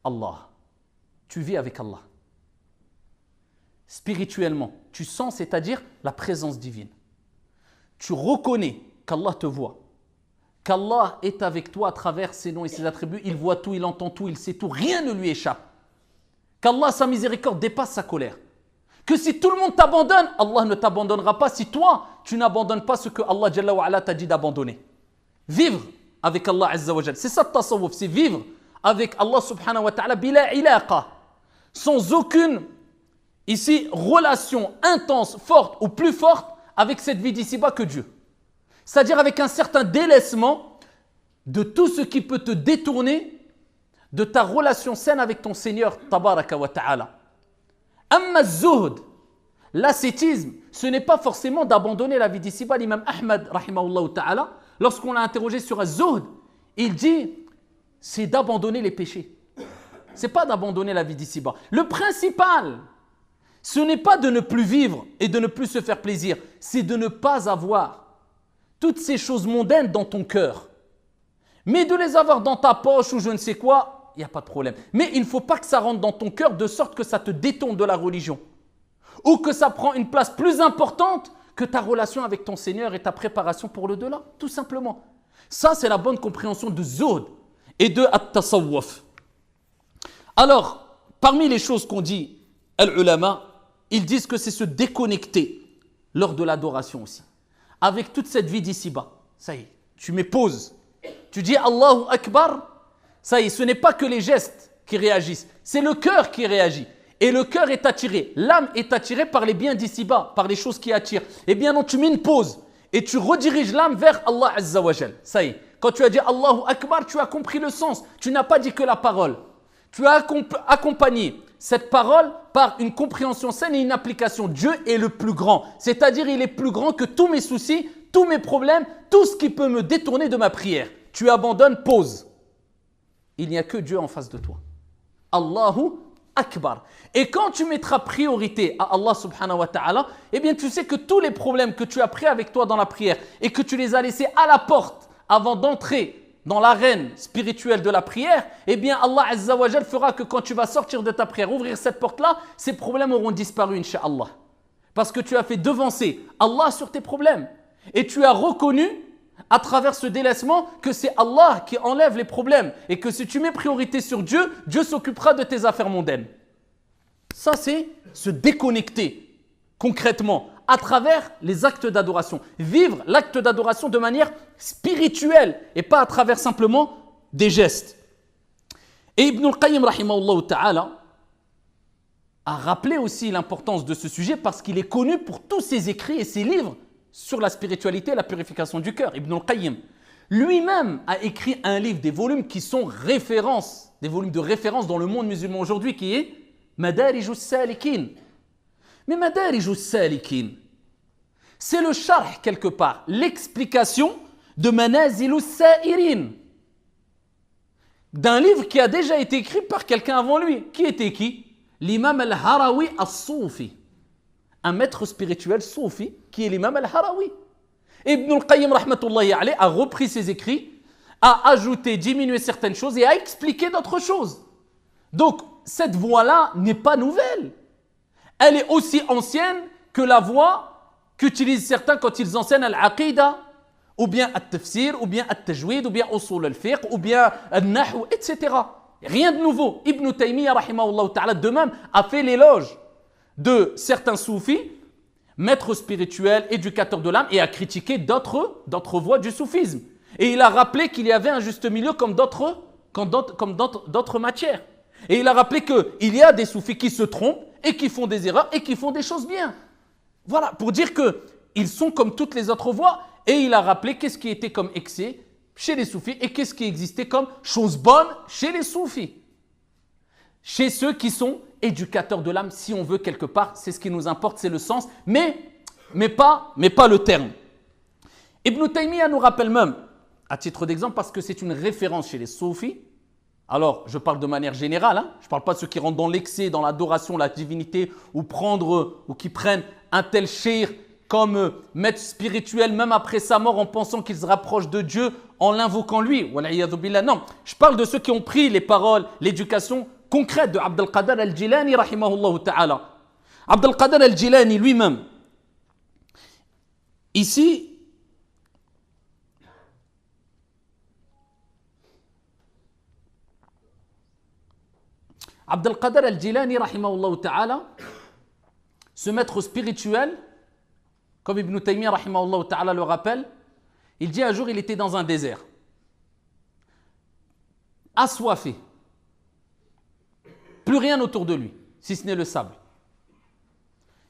Allah. Tu vis avec Allah. Spirituellement, tu sens, c'est-à-dire la présence divine. Tu reconnais qu'Allah te voit. Qu'Allah est avec toi à travers ses noms et ses attributs, il voit tout, il entend tout, il sait tout, rien ne lui échappe. Qu'Allah, sa miséricorde, dépasse sa colère. Que si tout le monde t'abandonne, Allah ne t'abandonnera pas si toi, tu n'abandonnes pas ce que Allah Jalla wa Ala t'a dit d'abandonner. Vivre avec Allah Azza wa Jal. C'est ça le tasawwuf, c'est vivre avec Allah subhanahu wa ta'ala bila ilaqa. Sans aucune, ici, relation intense, forte ou plus forte avec cette vie d'ici-bas que Dieu. C'est-à-dire avec un certain délaissement de tout ce qui peut te détourner de ta relation saine avec ton Seigneur tabaraka wa ta'ala. Amma zuhd, l'ascétisme, ce n'est pas forcément d'abandonner la vie d'ici-bas. L'imam Ahmad, rahimahullah ta'ala, lorsqu'on l'a interrogé sur az-zuhd, il dit, c'est d'abandonner les péchés. Ce n'est pas d'abandonner la vie d'ici-bas. Le principal, ce n'est pas de ne plus vivre et de ne plus se faire plaisir, c'est de ne pas avoir toutes ces choses mondaines dans ton cœur. Mais de les avoir dans ta poche ou je ne sais quoi, il n'y a pas de problème. Mais il ne faut pas que ça rentre dans ton cœur de sorte que ça te détourne de la religion. Ou que ça prend une place plus importante que ta relation avec ton Seigneur et ta préparation pour le delà, tout simplement. Ça, c'est la bonne compréhension de zuhd et de at-tasawwuf. Alors, parmi les choses qu'on dit, al-ulama, ils disent que c'est se déconnecter lors de l'adoration aussi. Avec toute cette vie d'ici-bas, ça y est, tu mets pause. Tu dis Allahu Akbar, ça y est, ce n'est pas que les gestes qui réagissent, c'est le cœur qui réagit. Et le cœur est attiré, l'âme est attirée par les biens d'ici-bas, par les choses qui attirent. Eh bien non, tu mets une pause et tu rediriges l'âme vers Allah Azza wa Jal. Ça y est, quand tu as dit Allahu Akbar, tu as compris le sens. Tu n'as pas dit que la parole. Tu as accompagné cette parole par une compréhension saine et une application. Dieu est le plus grand, c'est-à-dire il est plus grand que tous mes soucis, tous mes problèmes, tout ce qui peut me détourner de ma prière. Tu abandonnes, pause. Il n'y a que Dieu en face de toi. Allahu Akbar. Et quand tu mettras priorité à Allah subhanahu wa ta'ala, eh bien tu sais que tous les problèmes que tu as pris avec toi dans la prière et que tu les as laissés à la porte avant d'entrer dans l'arène spirituelle de la prière, eh bien Allah Azza wa Jal fera que quand tu vas sortir de ta prière, ouvrir cette porte-là, ces problèmes auront disparu, incha'Allah. Parce que tu as fait devancer Allah sur tes problèmes. Et tu as reconnu, à travers ce délaissement, que c'est Allah qui enlève les problèmes. Et que si tu mets priorité sur Dieu, Dieu s'occupera de tes affaires mondaines. Ça, c'est se déconnecter concrètement à travers les actes d'adoration. Vivre l'acte d'adoration de manière spirituelle et pas à travers simplement des gestes. Et Ibn al-Qayyim, rahimahullah ta'ala, a rappelé aussi l'importance de ce sujet parce qu'il est connu pour tous ses écrits et ses livres sur la spiritualité et la purification du cœur. Ibn al-Qayyim, lui-même a écrit un livre, des volumes qui sont références, des volumes de référence dans le monde musulman aujourd'hui, qui est Madarij al-Salikin. Mais Madarij al-Salikin, c'est le sharh quelque part, l'explication de Manazil al-Sa'irin, d'un livre qui a déjà été écrit par quelqu'un avant lui. Qui était qui? L'imam al-Harawi al-Soufi, un maître spirituel soufi qui est l'imam al-Harawi. Ibn al-Qayyim rahmatullahi alayhi a repris ses écrits, a ajouté, diminué certaines choses et a expliqué d'autres choses. Donc, cette voie-là n'est pas nouvelle. Elle est aussi ancienne que la voie qu'utilisent certains quand ils enseignent al-Aqidah, ou bien al-Tafsir, ou bien al-Tajwid, ou bien Usul al-Fiqh, ou bien al-Nahu, etc. Rien de nouveau. Ibn Taymiyyah, rahimahullah ta'ala, de même, a fait l'éloge de certains soufis, maîtres spirituels, éducateurs de l'âme, et a critiqué d'autres voies du soufisme. Et il a rappelé qu'il y avait un juste milieu comme d'autres matières. Et il a rappelé qu'il y a des soufis qui se trompent et qui font des erreurs et qui font des choses bien. Voilà, pour dire qu'ils sont comme toutes les autres voies. Et il a rappelé qu'est-ce qui était comme excès chez les soufis et qu'est-ce qui existait comme chose bonne chez les soufis. Chez ceux qui sont éducateurs de l'âme, si on veut quelque part, c'est ce qui nous importe, c'est le sens, mais pas le terme. Ibn Taymiyyah nous rappelle même, à titre d'exemple, parce que c'est une référence chez les soufis. Alors, je parle de manière générale, hein, je ne parle pas de ceux qui rentrent dans l'excès, dans l'adoration, la divinité, ou qui prennent un tel shir comme maître spirituel, même après sa mort, en pensant qu'ils se rapprochent de Dieu, en l'invoquant lui. Non, je parle de ceux qui ont pris les paroles, l'éducation concrète de Abd al-Qadir al-Jilani, rahimahullah ta'ala. Abd al-Qadir al-Jilani lui-même, ici, Abd al-Qadir al-Jilani, rahimahullah ta'ala, ce maître spirituel, comme Ibn Taymiyyah, rahimahullah ta'ala, le rappelle, il dit un jour, il était dans un désert, assoiffé, plus rien autour de lui, si ce n'est le sable.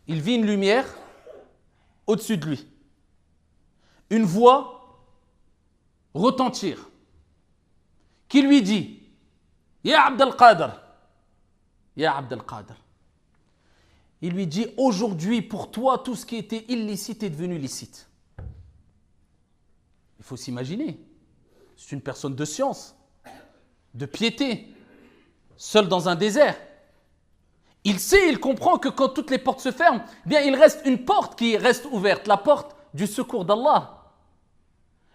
Il vit une lumière au-dessus de lui, une voix retentir, qui lui dit, « Ya Abd al-Qadir, Ya Abd al-Qadir » il lui dit, aujourd'hui, pour toi, tout ce qui était illicite est devenu licite. Il faut s'imaginer, c'est une personne de science, de piété, seul dans un désert. Il sait, il comprend que quand toutes les portes se ferment, bien il reste une porte qui reste ouverte, la porte du secours d'Allah.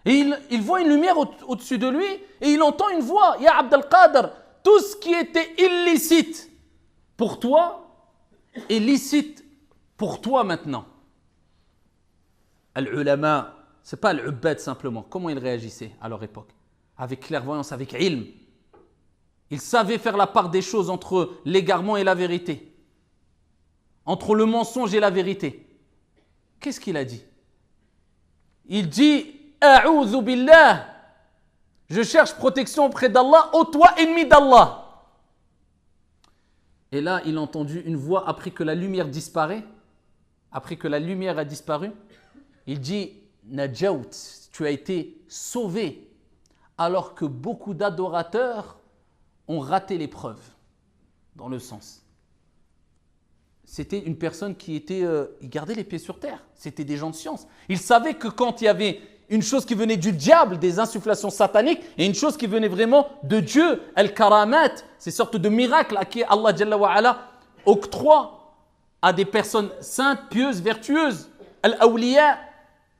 Et il voit une lumière au-dessus de lui et il entend une voix, Ya Abd al-Qadir, tout ce qui était illicite pour toi est licite pour toi maintenant. Al-ulama, ce n'est pas al-ubbad simplement. Comment ils réagissaient à leur époque? Avec clairvoyance, avec ilm. Ils savaient faire la part des choses entre l'égarement et la vérité. Entre le mensonge et la vérité. Qu'est-ce qu'il a dit? Il dit, A'udhu billah, je cherche protection auprès d'Allah, ô toi ennemi d'Allah. Et là, il a entendu une voix après que la lumière disparaît, après que la lumière a disparu. Il dit, Najaut, tu as été sauvé, alors que beaucoup d'adorateurs ont raté l'épreuve, dans le sens. C'était une personne qui il gardait les pieds sur terre. C'était des gens de science. Ils savaient que quand il y avait une chose qui venait du diable, des insufflations sataniques, et une chose qui venait vraiment de Dieu, al-karamat, ces sortes de miracles à qui Allah Jalla wa Ala octroie à des personnes saintes, pieuses, vertueuses, al-awliya,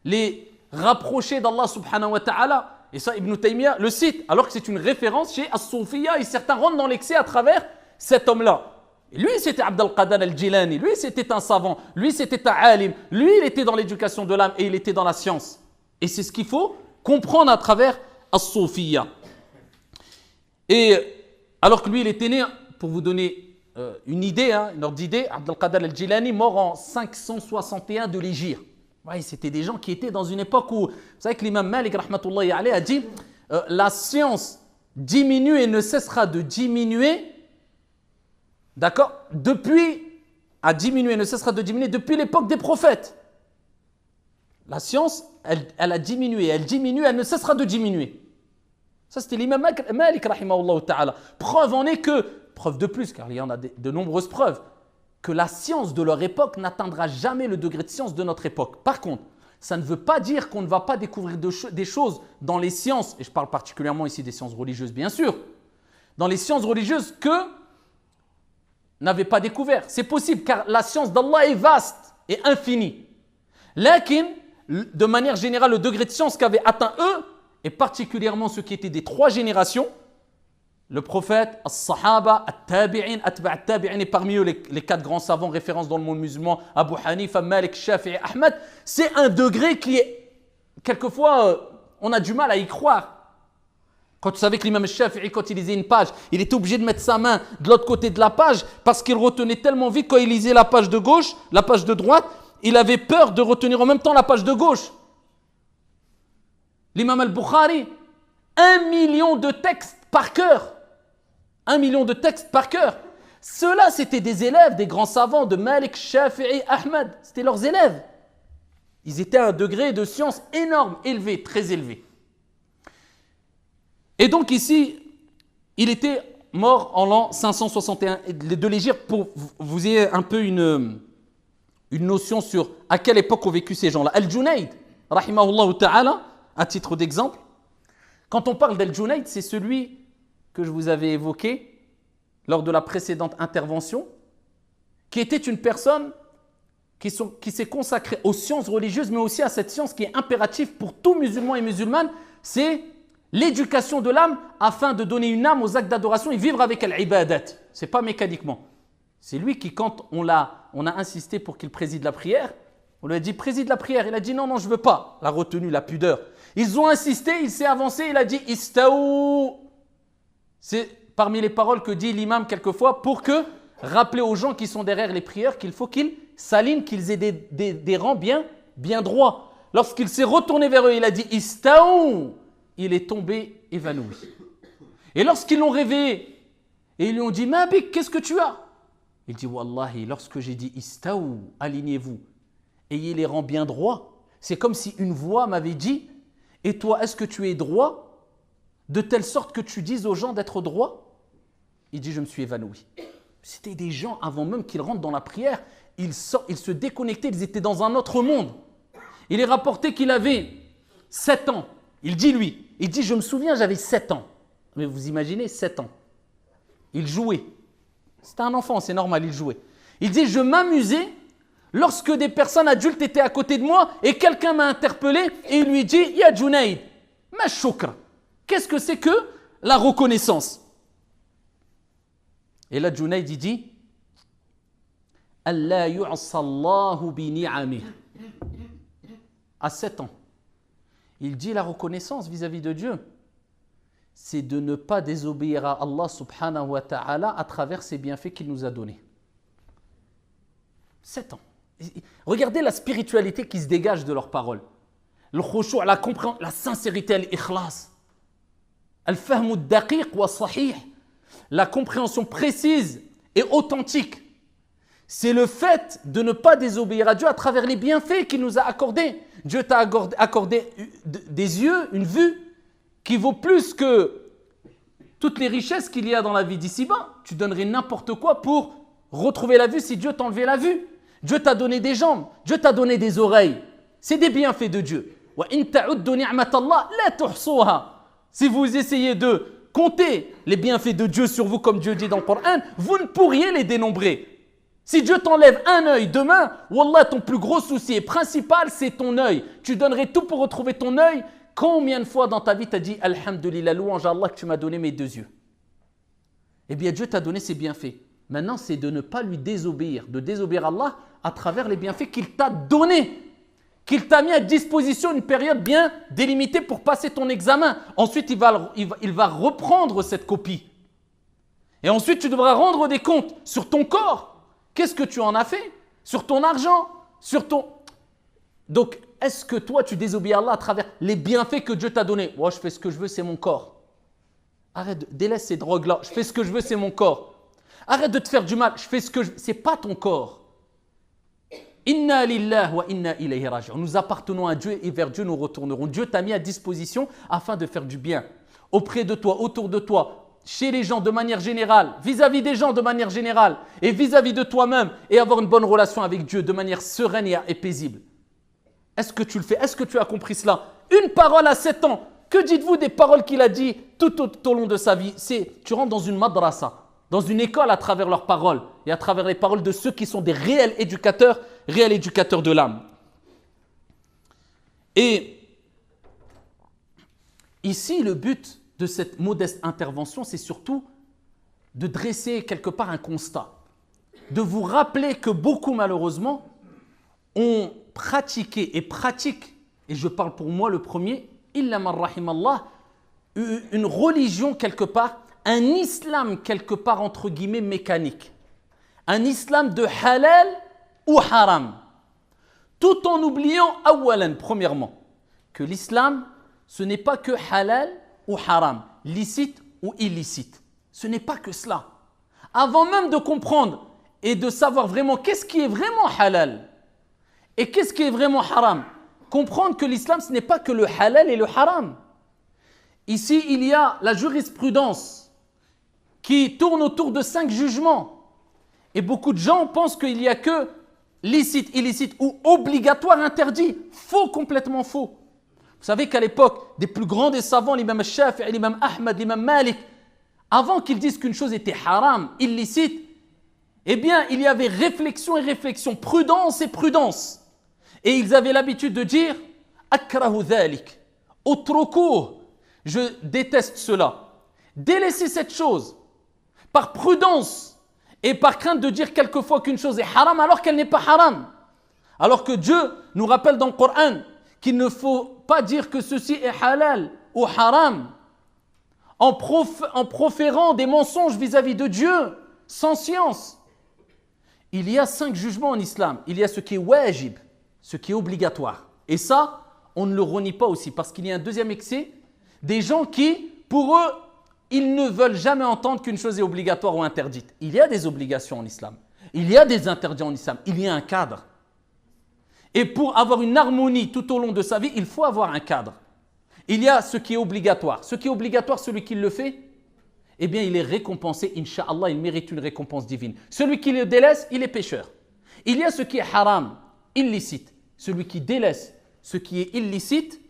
les rapprochés d'Allah subhanahu wa ta'ala. Et ça, Ibn Taymiyyah le cite, alors que c'est une référence chez As-Soufiyya, et certains rentrent dans l'excès à travers cet homme-là. Et lui, c'était Abd al-Qadir al-Jilani, lui, c'était un savant, lui, c'était un alim, lui, il était dans l'éducation de l'âme et il était dans la science. Et c'est ce qu'il faut comprendre à travers As-Soufiyya. Et alors que lui, il était né, pour vous donner une idée, une ordre d'idée, Abd al-Qadir al-Jilani, mort en 561 de l'Hégire. Ouais, c'était des gens qui étaient dans une époque où, vous savez que l'imam Malik rahmatullahi alayhi a dit la science diminue et ne cessera de diminuer, d'accord, ne cessera de diminuer depuis l'époque des prophètes. La science, elle a diminué, elle diminue, elle ne cessera de diminuer. Ça, c'était l'imam Malik, rahimahullah ta'ala. Preuve en est que, preuve de plus, car il y en a de nombreuses preuves, que la science de leur époque n'atteindra jamais le degré de science de notre époque. Par contre, ça ne veut pas dire qu'on ne va pas découvrir des choses dans les sciences, et je parle particulièrement ici des sciences religieuses, bien sûr, dans les sciences religieuses que n'avaient pas découvert. C'est possible, car la science d'Allah est vaste et infinie. Lakin, de manière générale, le degré de science qu'avaient atteint eux, et particulièrement ceux qui étaient des 3 générations, le prophète, as-sahaba, at-tabi'in, atba' at-tabi'in, et parmi eux les 4 grands savants références dans le monde musulman, Abu Hanifa, Malik, Shafi'i, Ahmad, c'est un degré qui est, quelquefois, on a du mal à y croire. Quand tu savais que l'imam Shafi'i, quand il lisait une page, il était obligé de mettre sa main de l'autre côté de la page parce qu'il retenait tellement vite quand il lisait la page de gauche, la page de droite, il avait peur de retenir en même temps la page de gauche. L'imam al-Bukhari, 1 million de textes par cœur. 1 million de textes par cœur. Ceux-là, c'était des élèves, des grands savants de Malik, Shafi'i, Ahmad. C'était leurs élèves. Ils étaient à un degré de science énorme, élevé, très élevé. Et donc ici, il était mort en l'an 561. De les dire pour que vous ayez un peu une notion sur à quelle époque ont vécu ces gens-là. Al-Junayd, rahimahullah ta'ala, à titre d'exemple. Quand on parle d'Al-Junayd, c'est celui que je vous avais évoqué lors de la précédente intervention, qui était une personne qui s'est consacrée aux sciences religieuses, mais aussi à cette science qui est impérative pour tout musulman et musulmane, c'est l'éducation de l'âme afin de donner une âme aux actes d'adoration et vivre avec al-ibadat. Ce n'est pas mécaniquement. C'est lui qui, quand on a insisté pour qu'il préside la prière, on lui a dit préside la prière. Il a dit non, je ne veux pas. La retenue, la pudeur. Ils ont insisté, il s'est avancé, il a dit istaou. C'est parmi les paroles que dit l'imam quelquefois pour rappeler aux gens qui sont derrière les prières qu'il faut qu'ils s'alignent, qu'ils aient des rangs bien droits. Lorsqu'il s'est retourné vers eux, il a dit istaou. Il est tombé évanoui. Et lorsqu'ils l'ont réveillé et ils lui ont dit Mabik, qu'est-ce que tu as? Il dit Wallahi, lorsque j'ai dit istaou, alignez-vous, ayez les rangs bien droits, c'est comme si une voix m'avait dit et toi, est-ce que tu es droit de telle sorte que tu dises aux gens d'être droit? Il dit je me suis évanoui. C'était des gens avant même qu'ils rentrent dans la prière, ils se déconnectaient, ils étaient dans un autre monde. Il est rapporté qu'il avait 7 ans. Il dit je me souviens, j'avais 7 ans. Mais vous imaginez, 7 ans. Il jouait. C'était un enfant, c'est normal, il jouait. Il dit, je m'amusais lorsque des personnes adultes étaient à côté de moi et quelqu'un m'a interpellé et il lui dit, Ya Junayd, ma shukr. Qu'est-ce que c'est que la reconnaissance? Et là, Junayd, il dit, Allah yu'sallahu bi ni'amih. À 7 ans. Il dit la reconnaissance vis-à-vis de Dieu, c'est de ne pas désobéir à Allah subhanahu wa ta'ala à travers ses bienfaits qu'il nous a donnés. 7 ans. Regardez la spiritualité qui se dégage de leurs paroles. Le khushu', la compréhension, la sincérité, l'ikhlas. Al-fahmu ad-daqiq wa sahih. La compréhension précise et authentique. C'est le fait de ne pas désobéir à Dieu à travers les bienfaits qu'il nous a accordés. Dieu t'a accordé des yeux, une vue qui vaut plus que toutes les richesses qu'il y a dans la vie d'ici-bas. Tu donnerais n'importe quoi pour retrouver la vue si Dieu t'enlevait la vue. Dieu t'a donné des jambes, Dieu t'a donné des oreilles. C'est des bienfaits de Dieu. Si vous essayez de compter les bienfaits de Dieu sur vous comme Dieu dit dans le Coran, vous ne pourriez les dénombrer. Si Dieu t'enlève un œil demain, wallah, ton plus gros souci principal, c'est ton œil. Tu donnerais tout pour retrouver ton œil. Combien de fois dans ta vie tu as dit Alhamdulillah, louange à Allah que tu m'as donné mes 2 yeux? Eh bien, Dieu t'a donné ses bienfaits. Maintenant, c'est de ne pas lui désobéir, de désobéir à Allah à travers les bienfaits qu'il t'a donnés, qu'il t'a mis à disposition une période bien délimitée pour passer ton examen. Ensuite, il va reprendre cette copie. Et ensuite, tu devras rendre des comptes sur ton corps. Qu'est-ce que tu en as fait? Sur ton argent, sur ton... Donc, est-ce que toi, tu désobéis à Allah à travers les bienfaits que Dieu t'a donnés? Moi, je fais ce que je veux, c'est mon corps. Arrête, délaisse ces drogues-là. Je fais ce que je veux, c'est mon corps. Arrête de te faire du mal. Je fais ce que je veux. C'est pas ton corps. Inna lillah wa inna ilayhi raji'un. Nous appartenons à Dieu et vers Dieu nous retournerons. Dieu t'a mis à disposition afin de faire du bien auprès de toi, autour de toi, chez les gens de manière générale, vis-à-vis des gens de manière générale et vis-à-vis de toi-même et avoir une bonne relation avec Dieu de manière sereine et paisible. Est-ce que tu le fais? Est-ce que tu as compris cela? Une parole à 7 ans. Que dites-vous des paroles qu'il a dit tout au long de sa vie? Tu rentres dans une madrasa, dans une école à travers leurs paroles et à travers les paroles de ceux qui sont des réels éducateurs de l'âme. Et ici, le but de cette modeste intervention, c'est surtout de dresser quelque part un constat, de vous rappeler que beaucoup malheureusement ont pratiqué et pratiquent, et je parle pour moi le premier, illa man rahimallah, une religion quelque part, un islam quelque part entre guillemets mécanique, un islam de halal ou haram, tout en oubliant awalan, premièrement, que l'islam ce n'est pas que halal ou haram, licite ou illicite, ce n'est pas que cela. Avant même de comprendre et de savoir vraiment qu'est-ce qui est vraiment halal et qu'est-ce qui est vraiment haram, comprendre que l'islam ce n'est pas que le halal et le haram. Ici il y a la jurisprudence qui tourne autour de 5 jugements. Et beaucoup de gens pensent qu'il n'y a que licite, illicite ou obligatoire, interdit. Faux, complètement faux. Vous savez qu'à l'époque des plus grands des savants, l'imam Shafi'i, l'imam Ahmad, l'imam Malik, avant qu'ils disent qu'une chose était haram, illicite, eh bien il y avait réflexion et réflexion, prudence et prudence. Et ils avaient l'habitude de dire « Akrahu dhalik » utrukuh, je déteste cela. Délaissez cette chose par prudence et par crainte de dire quelquefois qu'une chose est haram alors qu'elle n'est pas haram. Alors que Dieu nous rappelle dans le Coran qu'il ne faut pas dire que ceci est halal ou haram en proférant des mensonges vis-à-vis de Dieu sans science. Il y a 5 jugements en islam. Il y a ce qui est wajib, ce qui est obligatoire. Et ça, on ne le renie pas aussi parce qu'il y a un deuxième excès, des gens qui, pour eux, ils ne veulent jamais entendre qu'une chose est obligatoire ou interdite. Il y a des obligations en islam. Il y a des interdits en islam. Il y a un cadre. Et pour avoir une harmonie tout au long de sa vie, il faut avoir un cadre. Il y a ce qui est obligatoire. Ce qui est obligatoire, celui qui le fait, eh bien, il est récompensé. Inch'Allah, il mérite une récompense divine. Celui qui le délaisse, il est pécheur. Il y a ce qui est haram, illicite. Celui qui délaisse ce qui est illicite,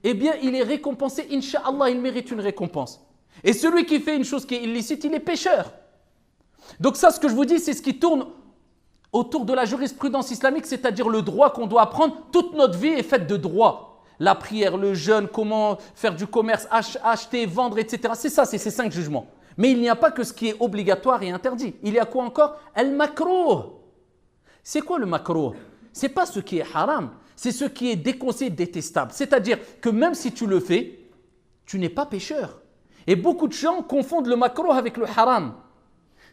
eh bien, il est récompensé. Inch'Allah, il mérite une récompense. Et celui qui fait une chose qui est illicite, il est pécheur. Donc ça, ce que je vous dis, c'est ce qui tourne autour de la jurisprudence islamique, c'est-à-dire le droit qu'on doit apprendre. Toute notre vie est faite de droit. La prière, le jeûne, comment faire du commerce, acheter, vendre, etc. C'est ça, c'est ces 5 jugements. Mais il n'y a pas que ce qui est obligatoire et interdit. Il y a quoi encore? Al-makrouh. C'est quoi le makrouh? Ce n'est pas ce qui est haram, c'est ce qui est déconseillé, détestable. C'est-à-dire que même si tu le fais, tu n'es pas pécheur. Et beaucoup de gens confondent le makrouh avec le haram.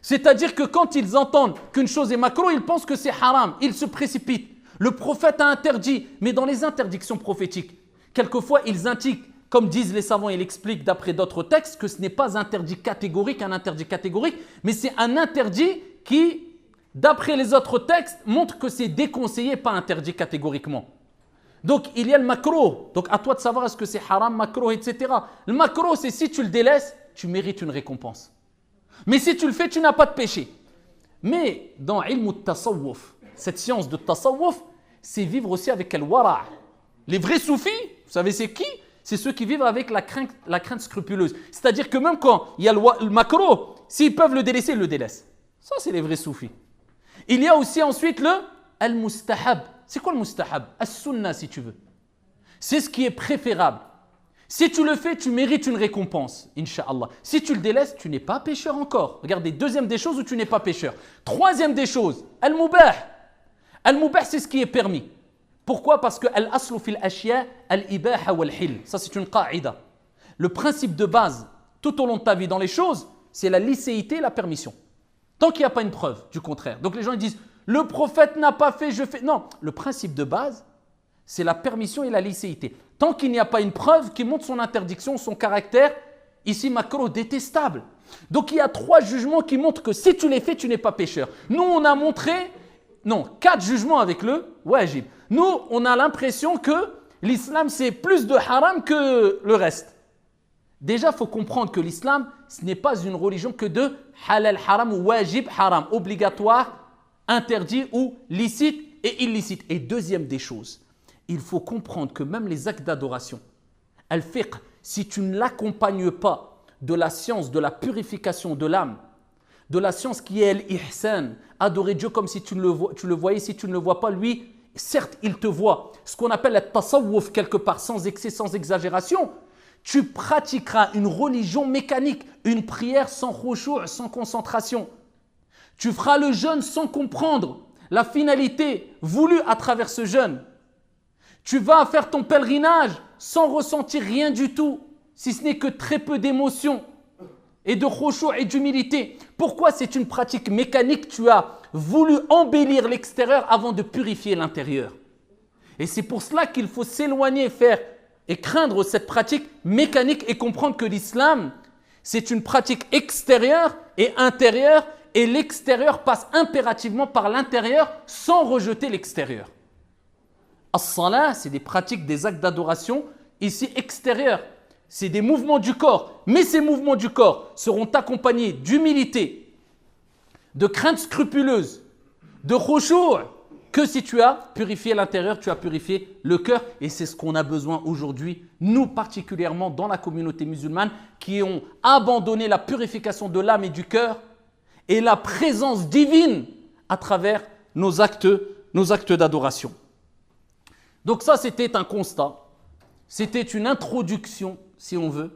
C'est-à-dire que quand ils entendent qu'une chose est makrouh, ils pensent que c'est haram. Ils se précipitent. Le prophète a interdit, mais dans les interdictions prophétiques, quelquefois ils indiquent, comme disent les savants, ils expliquent d'après d'autres textes, que ce n'est pas interdit catégorique, un interdit catégorique, mais c'est un interdit qui, d'après les autres textes, montre que c'est déconseillé, pas interdit catégoriquement. Donc il y a le makrouh. Donc à toi de savoir est-ce que c'est haram, makrouh, etc. Le makrouh, c'est si tu le délaisses, tu mérites une récompense. Mais si tu le fais, tu n'as pas de péché. Mais dans ilm al-tasawwuf, cette science de tasawwuf, c'est vivre aussi avec al-wara'. Les vrais soufis, vous savez c'est qui? C'est ceux qui vivent avec la crainte scrupuleuse. C'est-à-dire que même quand il y a le makrouh, s'ils peuvent le délaisser, ils le délaissent. Ça, c'est les vrais soufis. Il y a aussi ensuite le al-mustahab. C'est quoi le mustahab? As-sunnah, si tu veux. C'est ce qui est préférable. Si tu le fais, tu mérites une récompense, Inch'Allah. Si tu le délaisses, tu n'es pas pécheur encore. Regardez, deuxième des choses où tu n'es pas pécheur. Troisième des choses, al-mubah. Al-mubah, c'est ce qui est permis. Pourquoi? Parce que al-aslu fil ashya al-ibaha wal-hil. Ça, c'est une qa'ida. Le principe de base, tout au long de ta vie dans les choses, c'est la licéité et la permission. Tant qu'il n'y a pas une preuve du contraire. Donc les gens ils disent, le prophète n'a pas fait, je fais. Non, le principe de base, c'est la permission et la licéité. Tant qu'il n'y a pas une preuve qui montre son interdiction, son caractère, ici makrouh, détestable. Donc il y a 3 jugements qui montrent que si tu les fais, tu n'es pas pécheur. Nous, on a montré non, 4 jugements avec le wajib. Nous, on a l'impression que l'islam, c'est plus de haram que le reste. Déjà, il faut comprendre que l'islam, ce n'est pas une religion que de halal haram ou wajib haram, obligatoire, interdit ou licite et illicite. Et deuxième des choses, il faut comprendre que même les actes d'adoration, al-fiqh, si tu ne l'accompagnes pas de la science, de la purification de l'âme, de la science qui est l'ihsan, adorer Dieu comme si tu le voyais, si tu ne le vois pas, lui, certes, il te voit. Ce qu'on appelle le tasawwuf quelque part, sans excès, sans exagération. Tu pratiqueras une religion mécanique, une prière sans khushu', sans concentration. Tu feras le jeûne sans comprendre la finalité voulue à travers ce jeûne. Tu vas faire ton pèlerinage sans ressentir rien du tout, si ce n'est que très peu d'émotions et de khushu' et d'humilité. Pourquoi c'est une pratique mécanique? Tu as voulu embellir l'extérieur avant de purifier l'intérieur. Et c'est pour cela qu'il faut s'éloigner, faire et craindre cette pratique mécanique et comprendre que l'islam, c'est une pratique extérieure et intérieure, et l'extérieur passe impérativement par l'intérieur sans rejeter l'extérieur. As-salah, c'est des pratiques, des actes d'adoration ici extérieurs. C'est des mouvements du corps, mais ces mouvements du corps seront accompagnés d'humilité, de crainte scrupuleuse, de khushu', que si tu as purifié l'intérieur, tu as purifié le cœur. Et c'est ce qu'on a besoin aujourd'hui, nous particulièrement dans la communauté musulmane, qui ont abandonné la purification de l'âme et du cœur et la présence divine à travers nos actes d'adoration. Donc ça, c'était un constat, c'était une introduction, si on veut,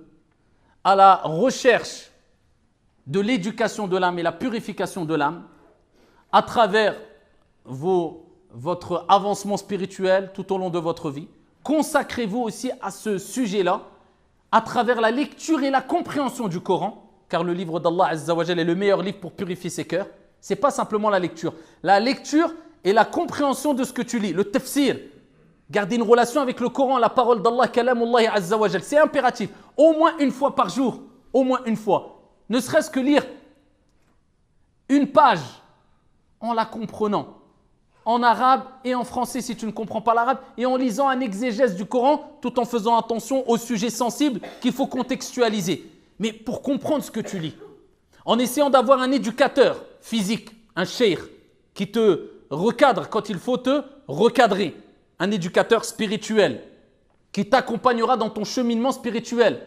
à la recherche de l'éducation de l'âme et la purification de l'âme à travers votre avancement spirituel tout au long de votre vie. Consacrez-vous aussi à ce sujet-là à travers la lecture et la compréhension du Coran, car le livre d'Allah Azza wa Jalla est le meilleur livre pour purifier ses cœurs. Ce n'est pas simplement la lecture. La lecture et la compréhension de ce que tu lis, le tafsir. Garder une relation avec le Coran, la parole d'Allah, kalamullah Azza wa Jalla. C'est impératif. Au moins une fois par jour. Au moins une fois. Ne serait-ce que lire une page en la comprenant. En arabe et en français si tu ne comprends pas l'arabe, et en lisant un exégèse du Coran, tout en faisant attention aux sujets sensibles qu'il faut contextualiser. Mais pour comprendre ce que tu lis, en essayant d'avoir un éducateur physique, un cheikh, qui te recadre quand il faut te recadrer, un éducateur spirituel, qui t'accompagnera dans ton cheminement spirituel,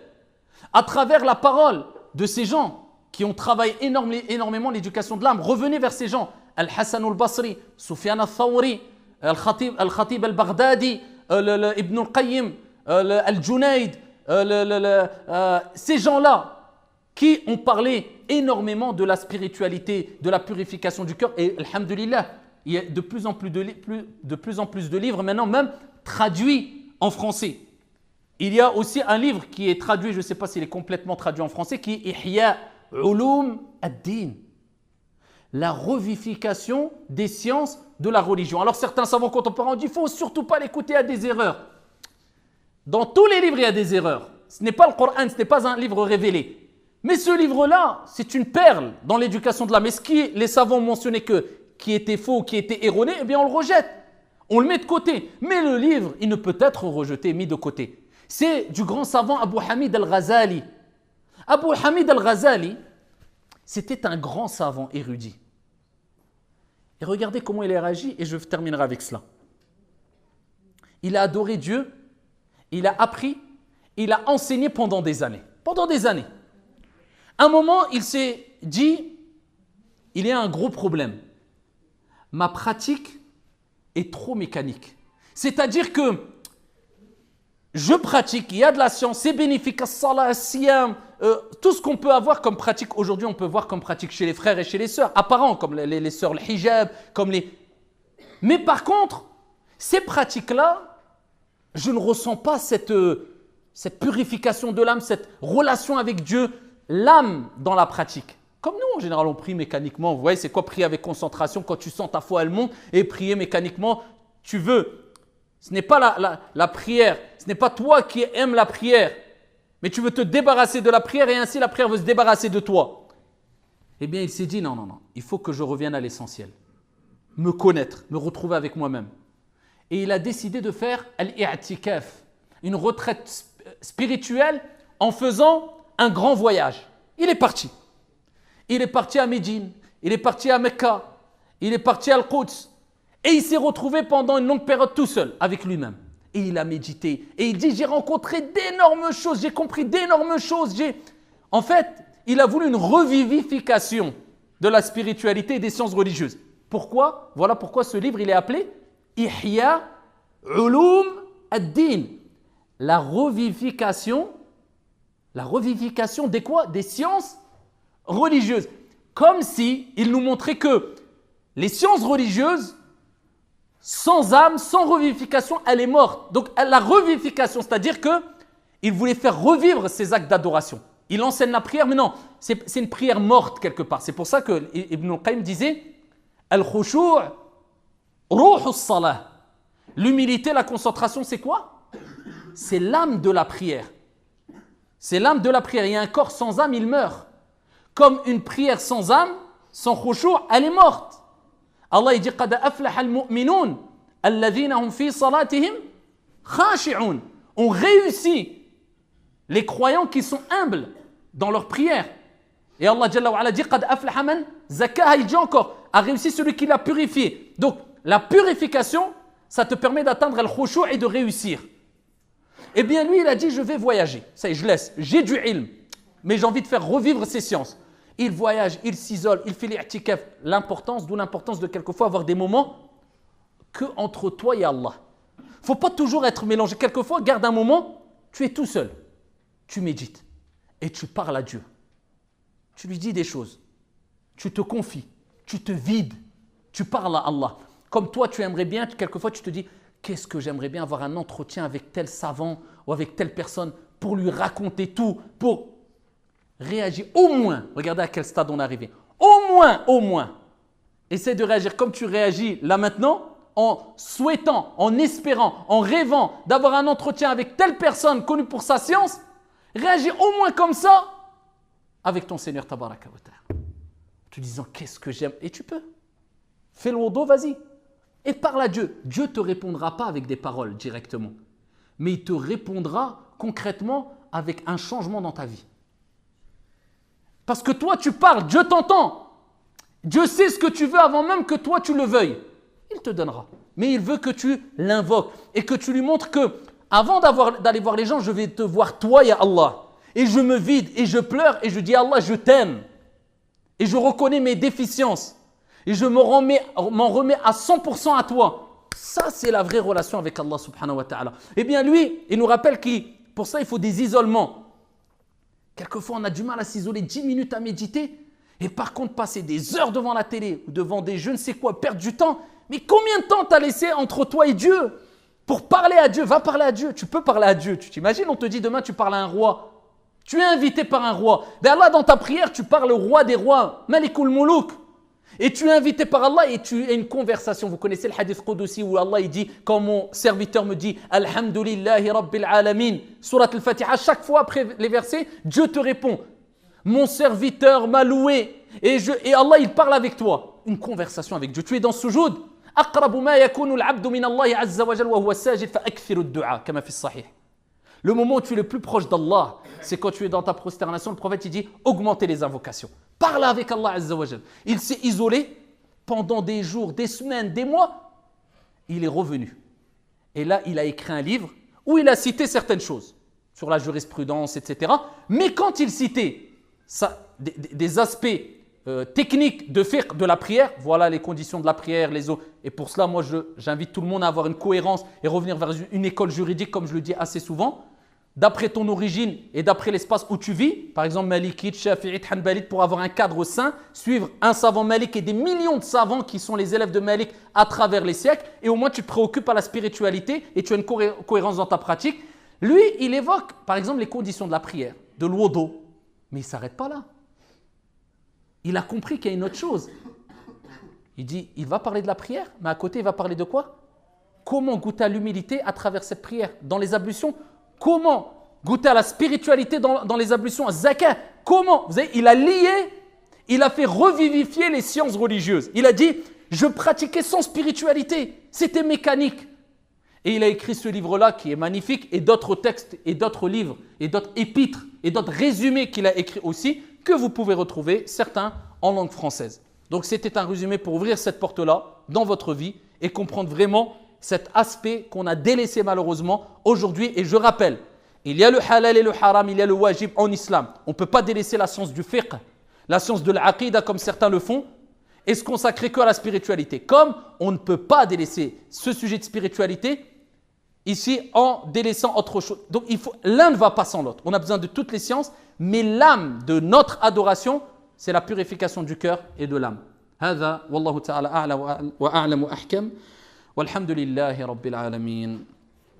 à travers la parole de ces gens qui ont travaillé énormément l'éducation de l'âme. Revenez vers ces gens. Al-Hassan al-Basri, Sufyan al-Thawri, Al-Khatib al-Baghdadi, Ibn al-Qayyim, Al-Junayd, ces gens-là qui ont parlé énormément de la spiritualité, de la purification du cœur. Et alhamdulillah, il y a de plus en plus de livres maintenant, même traduits en français. Il y a aussi un livre qui est traduit, je ne sais pas s'il est complètement traduit en français, qui est Ihya Ulum ad-Din. La revivification des sciences de la religion. Alors certains savants contemporains ont dit qu'il ne faut surtout pas l'écouter à des erreurs. Dans tous les livres, il y a des erreurs. Ce n'est pas le Coran, ce n'est pas un livre révélé. Mais ce livre-là, c'est une perle dans l'éducation de l'âme. Et ce qui les savants ont mentionné qui était faux, qui était erroné, eh bien on le rejette. On le met de côté. Mais le livre, il ne peut être rejeté, mis de côté. C'est du grand savant Abu Hamid al-Ghazali. Abu Hamid al-Ghazali, c'était un grand savant érudit. Et regardez comment il a réagi, et je terminerai avec cela. Il a adoré Dieu, il a appris, il a enseigné pendant des années. Pendant des années. À un moment, il s'est dit, il y a un gros problème. Ma pratique est trop mécanique. C'est-à-dire que je pratique, il y a de la science, c'est bénéfique, as-salat, as-siyam, tout ce qu'on peut avoir comme pratique aujourd'hui, on peut voir comme pratique chez les frères et chez les sœurs, apparent, comme les sœurs, le hijab, comme les... Mais par contre, ces pratiques-là, je ne ressens pas cette purification de l'âme, cette relation avec Dieu, l'âme dans la pratique. Comme nous, en général, on prie mécaniquement. Vous voyez, c'est quoi prier avec concentration quand tu sens ta foi, elle monte, et prier mécaniquement, tu veux. Ce n'est pas la prière, ce n'est pas toi qui aimes la prière, mais tu veux te débarrasser de la prière et ainsi la prière veut se débarrasser de toi. Eh bien, il s'est dit non, il faut que je revienne à l'essentiel. me connaître, me retrouver avec moi-même. Et il a décidé de faire al-i'tikaf, une retraite spirituelle en faisant un grand voyage. Il est parti. Il est parti à Médine, il est parti à Mecca, il est parti à Al-Quds. Et il s'est retrouvé pendant une longue période tout seul, avec lui-même. Et il a médité. Et il dit, j'ai rencontré d'énormes choses, j'ai compris d'énormes choses. En fait, il a voulu une revivification de la spiritualité et des sciences religieuses. Pourquoi? Voilà pourquoi ce livre, il est appelé Ihya Ulum ad-Din. La revivification des quoi? Des sciences religieuses. Comme si il nous montrait que les sciences religieuses, sans âme, sans revivification, elle est morte. Donc la revivification, c'est-à-dire qu'il voulait faire revivre ces actes d'adoration. Il enseigne la prière, mais non, c'est une prière morte quelque part. C'est pour ça que Ibn al-Qayyim disait Al-khushu' ruh as-salah. L'humilité, la concentration, c'est quoi? C'est l'âme de la prière. C'est l'âme de la prière. Il y a un corps sans âme, il meurt. Comme une prière sans âme, sans khushu', elle est morte. Allah dit قَدْ أَفْلَحَ الْمُؤْمِنُونَ الَّذِينَ هُمْ فِي صَلَاتِهِمْ خَاشِعُونَ. On réussit les croyants qui sont humbles dans leur prière. Et Allah Jalla wa Ala dit قَدْ أَفْلَحَ مَنْ زَكَّاهَا. Il dit encore, a réussi celui qui l'a purifié. Donc la purification, ça te permet d'atteindre al-khushu' et de réussir. Eh bien lui, il a dit, je vais voyager. Ça y est, je laisse. J'ai du ilm, mais j'ai envie de faire revivre ces sciences. Il voyage, il s'isole, il fait l'i'tikaf. D'où l'importance de quelquefois avoir des moments que entre toi et Allah. Il ne faut pas toujours être mélangé. Quelquefois, garde un moment, tu es tout seul. Tu médites et tu parles à Dieu. Tu lui dis des choses. Tu te confies, tu te vides, tu parles à Allah. Comme toi, tu aimerais bien, quelquefois tu te dis, qu'est-ce que j'aimerais bien avoir un entretien avec tel savant ou avec telle personne pour lui raconter tout, pour réagir au moins. Regardez à quel stade on est arrivé. Au moins. Essaie de réagir comme tu réagis là maintenant, en souhaitant, en espérant, en rêvant d'avoir un entretien avec telle personne connue pour sa science. Réagis au moins comme ça avec ton Seigneur Tabaraka wa Ta'ala. En te disant qu'est-ce que j'aime. Et tu peux. Fais le wudu, vas-y. Et parle à Dieu. Dieu ne te répondra pas avec des paroles directement. Mais il te répondra concrètement avec un changement dans ta vie. Parce que toi, tu parles, Dieu t'entend. Dieu sait ce que tu veux avant même que toi, tu le veuilles. Il te donnera. Mais il veut que tu l'invoques et que tu lui montres que, avant d'aller voir les gens, je vais te voir toi, ya Allah. Et je me vide et je pleure et je dis, Allah, je t'aime. Et je reconnais mes déficiences. Et je m'en remets à 100% à toi. Ça, c'est la vraie relation avec Allah subhanahu wa ta'ala. Eh bien, lui, il nous rappelle que pour ça, il faut des isolements. Quelquefois, on a du mal à s'isoler 10 minutes à méditer. Et par contre, passer des heures devant la télé ou devant des je ne sais quoi, perdre du temps. Mais combien de temps t'as laissé entre toi et Dieu pour parler à Dieu? Va parler à Dieu. Tu peux parler à Dieu. Tu t'imagines, on te dit demain, tu parles à un roi. Tu es invité par un roi. Ben Allah, dans ta prière, tu parles au roi des rois, Malikul Muluk. Et tu es invité par Allah et tu as une conversation. Vous connaissez le hadith Qudusi où Allah il dit, quand mon serviteur me dit Alhamdulillahi Rabbil Alamin, Surat al-Fatiha, chaque fois après les versets, Dieu te répond. Mon serviteur m'a loué. Et Allah il parle avec toi. Une conversation avec Dieu. Tu es dans sujoud. أقرب ما يكون العبد من الله عز وجل وهو ساجد فأكثر الدعاء كما في الصحيح. Le moment où tu es le plus proche d'Allah, c'est quand tu es dans ta prosternation. Le prophète il dit augmentez les invocations. Parle avec Allah Azza wa Jal. Il s'est isolé pendant des jours, des semaines, des mois. Il est revenu. Et là, il a écrit un livre où il a cité certaines choses sur la jurisprudence, etc. Mais quand il citait des aspects techniques de fiqh de la prière, voilà les conditions de la prière, les eaux. Et pour cela, moi, j'invite tout le monde à avoir une cohérence et revenir vers une école juridique, comme je le dis assez souvent. D'après ton origine et d'après l'espace où tu vis, par exemple Malikite, Shafi'ite, Hanbalite, pour avoir un cadre sain, suivre un savant Malik et des millions de savants qui sont les élèves de Malik à travers les siècles, et au moins tu te préoccupes à la spiritualité et tu as une cohérence dans ta pratique. Lui, il évoque par exemple les conditions de la prière, de l'wudu, mais il ne s'arrête pas là. Il a compris qu'il y a une autre chose. Il dit, il va parler de la prière, mais à côté il va parler de quoi? Comment goûter à l'humilité à travers cette prière, dans les ablutions? Comment goûter à la spiritualité dans les ablutions, à zakat? Comment? Vous savez, il a lié, il a fait revivifier les sciences religieuses. Il a dit, Je pratiquais sans spiritualité. C'était mécanique. Et il a écrit ce livre-là qui est magnifique et d'autres textes et d'autres livres et d'autres épîtres et d'autres résumés qu'il a écrits aussi que vous pouvez retrouver, certains en langue française. Donc c'était un résumé pour ouvrir cette porte-là dans votre vie et comprendre vraiment cet aspect qu'on a délaissé malheureusement aujourd'hui. Et je rappelle, il y a le halal et le haram, il y a le wajib en islam. On ne peut pas délaisser la science du fiqh, la science de l'aqidah comme certains le font et se consacrer que à la spiritualité. Comme on ne peut pas délaisser ce sujet de spiritualité ici en délaissant autre chose. Donc l'un ne va pas sans l'autre. On a besoin de toutes les sciences, mais l'âme de notre adoration, c'est la purification du cœur et de l'âme. هذا والله تعالى أعلى وأعلم وأحكم والحمد لله رب العالمين.